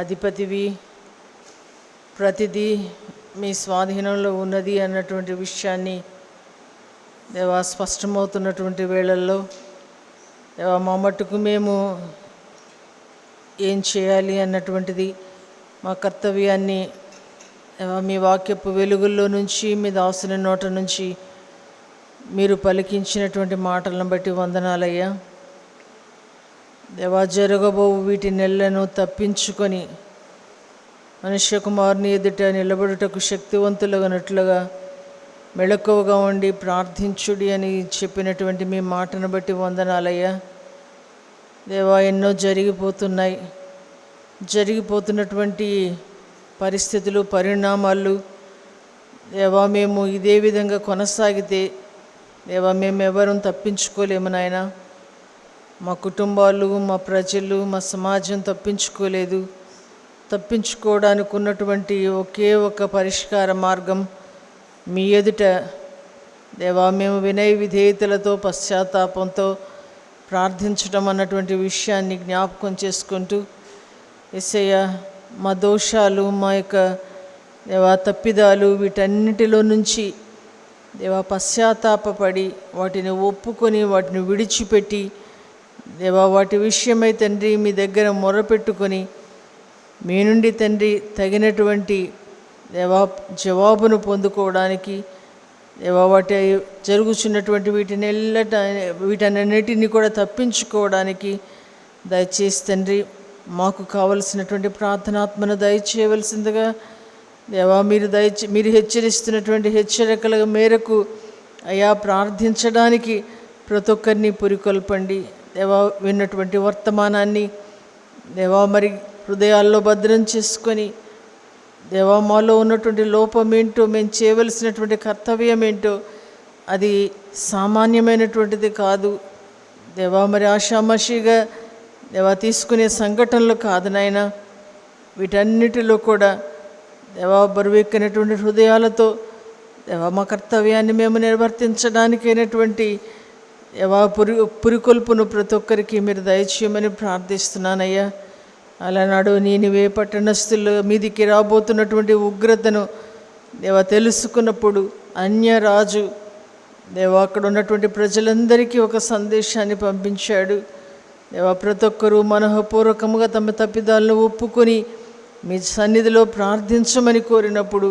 B: అధిపతివి, ప్రతిదీ మీ స్వాధీనంలో ఉన్నది అన్నటువంటి విషయాన్ని దేవా స్పష్టమవుతున్నటువంటి వేళల్లో దేవా మా మట్టుకు మేము ఏం చేయాలి అన్నటువంటిది మా కర్తవ్యాన్ని దేవా మీ వాక్యపు వెలుగుల్లో నుంచి మీ దాసుని నోట నుంచి మీరు పలికించినటువంటి మాటలను బట్టి వందనాలయ్యా. దేవా జరగబో వీటి నెలను తప్పించుకొని మనుష్య కుమారుని ఎదుట నిలబడుటకు శక్తివంతులుగానట్లుగా మెళకువగా ఉండి ప్రార్థించుడి అని చెప్పినటువంటి మీ మాటను బట్టి వందనాలయ్యా. దేవా ఎన్నో జరిగిపోతున్నటువంటి పరిస్థితులు, పరిణామాలు దేవా మేము ఇదే విధంగా కొనసాగితే దేవా మేమెవరూ తప్పించుకోలేము నాయన. మా కుటుంబాలు, మా ప్రజలు, మా సమాజం తప్పించుకోలేదు. తప్పించుకోవడానికి ఉన్నటువంటి ఒకే ఒక పరిష్కార మార్గం మీ ఎదుట దేవా మేము వినయ విధేయతలతో పశ్చాత్తాపంతో ప్రార్థించడం అన్నటువంటి విషయాన్ని జ్ఞాపకం చేసుకుంటూ, యేసయ్య మా దోషాలు, మా యొక్క దేవా తప్పిదాలు వీటన్నిటిలో నుంచి దేవా పశ్చాత్తాపడి వాటిని ఒప్పుకొని వాటిని విడిచిపెట్టి దేవా వాటి విషయమై తండ్రి మీ దగ్గర మొరపెట్టుకొని మీ నుండి తండ్రి తగినటువంటి దేవా జవాబును పొందుకోవడానికి దేవా వాటి జరుగుతున్నటువంటి వీటన్నిటిని కూడా తప్పించుకోవడానికి దయచేసి తండ్రి మాకు కావలసినటువంటి ప్రార్థనాత్మను దయచేయవలసిందిగా దేవా మీరు హెచ్చరిస్తున్నటువంటి హెచ్చరికల మేరకు అయా ప్రార్థించడానికి ప్రతి ఒక్కరిని పురికొల్పండి. దేవా విన్నటువంటి వర్తమానాన్ని దేవా మరి హృదయాల్లో భద్రం చేసుకొని దేవా మాలో ఉన్నటువంటి లోపం ఏంటో, మేము చేయవలసినటువంటి కర్తవ్యం ఏంటో అది సామాన్యమైనటువంటిది కాదు దేవా. మరి ఆషామాషిగా దేవా తీసుకునే సంఘటనలు కాదు నాయన. వీటన్నిటిలో కూడా దేవా బరువెక్కినటువంటి హృదయాలతో దేవా మా కర్తవ్యాన్ని మేము నిర్వర్తించడానికైనటువంటి దేవా పురికొల్పును ప్రతి ఒక్కరికి మీరు దయచేయమని ప్రార్థిస్తున్నానయ్యా. అలానాడు నీనివే పట్టణస్థుల మీదికి రాబోతున్నటువంటి ఉగ్రతను దేవా తెలుసుకున్నప్పుడు అన్యరాజు దేవా అక్కడ ఉన్నటువంటి ప్రజలందరికీ ఒక సందేశాన్ని పంపించాడు. దేవా ప్రతి ఒక్కరూ మనఃపూర్వకముగా తమ తప్పిదాలను ఒప్పుకొని మీ సన్నిధిలో ప్రార్థించమని కోరినప్పుడు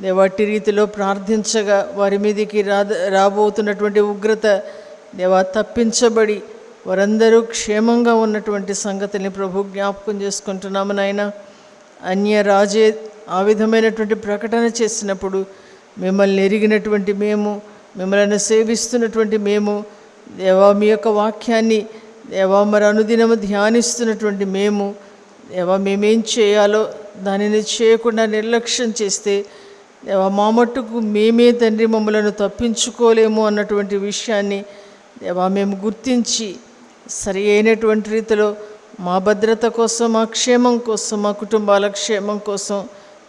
B: దేవాటి రీతిలో ప్రార్థించగా వారి మీదికి రాబోతున్నటువంటి ఉగ్రత దేవా తప్పించబడి వారందరూ క్షేమంగా ఉన్నటువంటి సంగతిని ప్రభు జ్ఞాపకం చేసుకుంటున్నాము నాయన. అన్యరాజే ఆ విధమైనటువంటి ప్రకటన చేసినప్పుడు మిమ్మల్ని ఎరిగినటువంటి మేము, మిమ్మల్ని సేవిస్తున్నటువంటి మేము దేవా మీ యొక్క వాక్యాన్ని దేవా మరి అనుదినము ధ్యానిస్తున్నటువంటి మేము దేవా మేమేం చేయాలో దానిని చేయకుండా నిర్లక్ష్యం చేస్తే దేవా మా మట్టుకు మేమే తండ్రి మమ్మలను తప్పించుకోలేము అన్నటువంటి విషయాన్ని దేవా మేము గుర్తించి సరి అయినటువంటి రీతిలో మా భద్రత కోసం, మా క్షేమం కోసం, మా కుటుంబాల క్షేమం కోసం,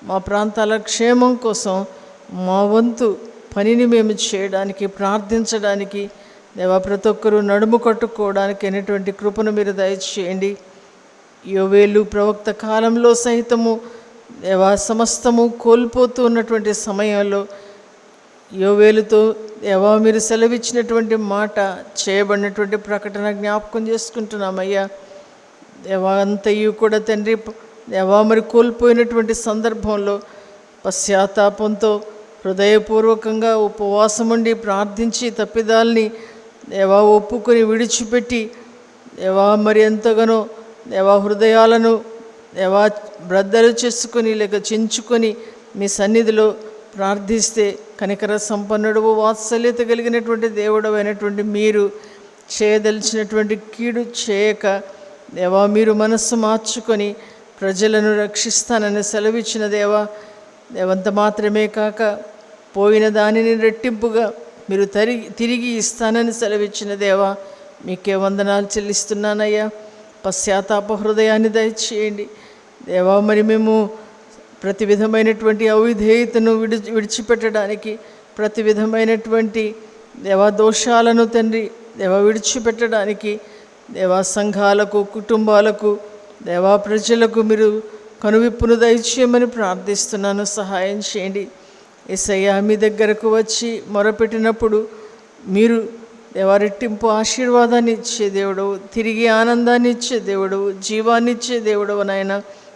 B: మా ప్రాంతాల క్షేమం కోసం మా వంతు పనిని మేము చేయడానికి, ప్రార్థించడానికి దేవా ప్రతి ఒక్కరూ నడుము కట్టుకోవడానికి అయినటువంటి కృపను మీరు దయచేయండి. యోవేలు ప్రవక్త కాలంలో సహితము దేవా సమస్తము కోల్పోతూ ఉన్నటువంటి సమయంలో యోవేలుతో దేవా మీరు సెలవిచ్చినటువంటి మాట, చేయబడినటువంటి ప్రకటన జ్ఞాపకం చేసుకుంటున్నామయ్యా. దేవా అంతయు కూడా తండ్రి దేవా మరి కోల్పోయినటువంటి సందర్భంలో పశ్చాత్తాపంతో హృదయపూర్వకంగా ఉపవాసం ఉండి ప్రార్థించి తప్పిదాల్ని దేవా ఒప్పుకొని విడిచిపెట్టి దేవా మరి ఎంతగానో దేవా హృదయాలను దేవా బ్రద్దలు చేసుకొని లేక చించుకొని మీ సన్నిధిలో ప్రార్థిస్తే కనికర సంపన్నుడు, వాత్సల్యత కలిగినటువంటి దేవుడు అయినటువంటి మీరు చేయదలిచినటువంటి కీడు చేయక దేవా మీరు మనస్సు మార్చుకొని ప్రజలను రక్షిస్తానని సెలవిచ్చిన దేవా. దేవంత మాత్రమే కాక పోయిన దానిని రెట్టింపుగా మీరు తిరిగి ఇస్తానని సెలవిచ్చిన దేవా. మీకే వందనాలు చెల్లిస్తున్నానయ్యా. పశ్చాత్తాప హృదయాన్ని దయచేయండి దేవా. మరి మేము ప్రతి విధమైనటువంటి అవిధేయతను విడిచిపెట్టడానికి, ప్రతి విధమైనటువంటి దేవా దోషాలను తండ్రి దేవా విడిచిపెట్టడానికి, దేవా సంఘాలకు, కుటుంబాలకు, దేవా ప్రజలకు మీరు కనువిప్పును దయచేయమని ప్రార్థిస్తున్నాను. సహాయం చేయండి. యేసయ్యా, మీ దగ్గరకు వచ్చి మొరపెట్టినప్పుడు మీరు దేవా రెట్టింపు ఆశీర్వాదాన్ని ఇచ్చే దేవుడు, తిరిగి ఆనందాన్ని ఇచ్చే దేవుడు, జీవాన్ని ఇచ్చే దేవుడు నాయన.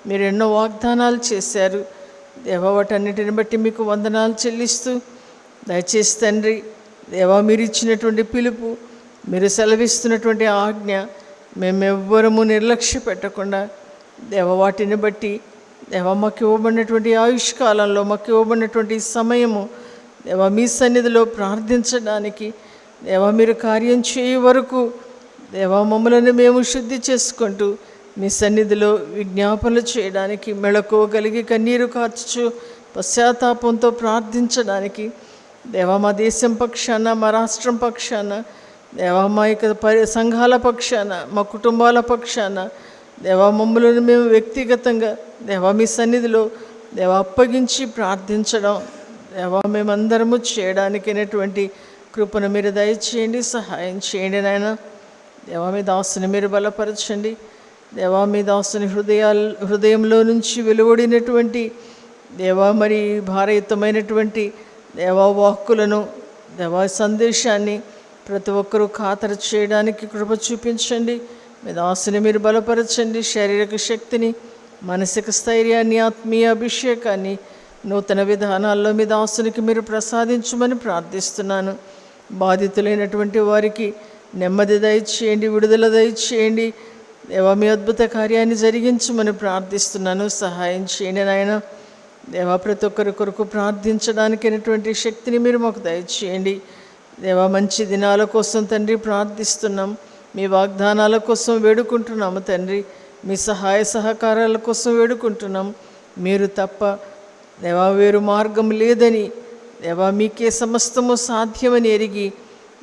B: మీరు ఎన్నో వాగ్దానాలు చేశారు దేవా, వాటన్నిటిని బట్టి మీకు వందనాలు చెల్లిస్తూ, దయచేసి తండ్రి దేవా, మీరు ఇచ్చినటువంటి పిలుపు, మీరు సెలవిస్తున్నటువంటి ఆజ్ఞ మేమెవ్వరము నిర్లక్ష్య పెట్టకుండా దేవ, వాటిని బట్టి దేవ, మాకు ఇవ్వబడినటువంటి ఆయుష్కాలంలో, మాకు ఇవ్వబడినటువంటి సమయము దేవ, మీ సన్నిధిలో ప్రార్థించడానికి దేవ, మీరు కార్యం చేయ వరకు దేవ, మమ్మల్ని మేము శుద్ధి చేసుకుంటూ మీ సన్నిధిలో విజ్ఞాపనలు చేయడానికి, మెళకువగలిగి కన్నీరు కార్చు పశ్చాత్తాపంతో ప్రార్థించడానికి దేవ, మా దేశం పక్షాన, మా రాష్ట్రం పక్షాన దేవ, మా యొక్క సంఘాల పక్షాన, మా కుటుంబాల పక్షాన దేవ, మమ్మల్ని మేము వ్యక్తిగతంగా దేవ మీ సన్నిధిలో దేవ అప్పగించి ప్రార్థించడం దేవ మేమందరము చేయడానికైనటువంటి కృపను మీరు దయచేయండి, సహాయం చేయండి నాయన. దేవా, మీ దాసుని మీరు బలపరచండి. దేవా, మీ దాసుని హృదయంలో నుంచి వెలువడినటువంటి దేవా మరి భారయుతమైనటువంటి దేవా వాక్కులను, దేవా సందేశాన్ని ప్రతి ఒక్కరూ ఖాతరు చేయడానికి కృప చూపించండి. మీ దాసుని మీరు బలపరచండి. శారీరక శక్తిని, మానసిక స్థైర్యాన్ని, ఆత్మీయ అభిషేకాన్ని నూతన విధానాల్లో మీ దాసునికి మీరు ప్రసాదించమని ప్రార్థిస్తున్నాను. బాధితులైనటువంటి వారికి నెమ్మది దయచేయండి, విడుదల దయచేయండి. దేవా, మీ అద్భుత కార్యాన్ని జరిగించమని ప్రార్థిస్తున్నాను. సహాయం చేయండి నాయన. దేవా, ప్రతి ఒక్కరి కొరకు ప్రార్థించడానికైనటువంటి శక్తిని మీరు మాకు దయచేయండి. దేవా, మంచి దినాల కోసం తండ్రి ప్రార్థిస్తున్నాం. మీ వాగ్దానాల కోసం వేడుకుంటున్నాము తండ్రి. మీ సహాయ సహకారాల కోసం వేడుకుంటున్నాం. మీరు తప్ప దేవా వేరు మార్గం లేదని దేవా, మీకే సమస్తము సాధ్యమని ఎరిగి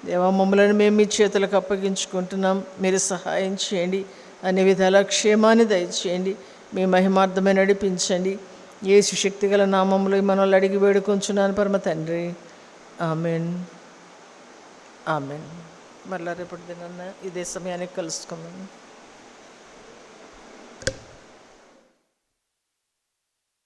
B: దేవా, మమ్మల్ని మేము మీ చేతులకు అప్పగించుకుంటున్నాం. మీరు సహాయం చేయండి. అన్ని విధాల క్షేమాన్ని దయచేయండి. మీ మహిమార్థమే నడిపించండి. యేసు శక్తి గల నామములో మనల్ని అడిగి వేడుకొంచున్నాను పరమ తండ్రి. Amen, amen. మళ్ళా రేపటి దినాన్న ఇదే సమయానికి కలుసుకుందాం.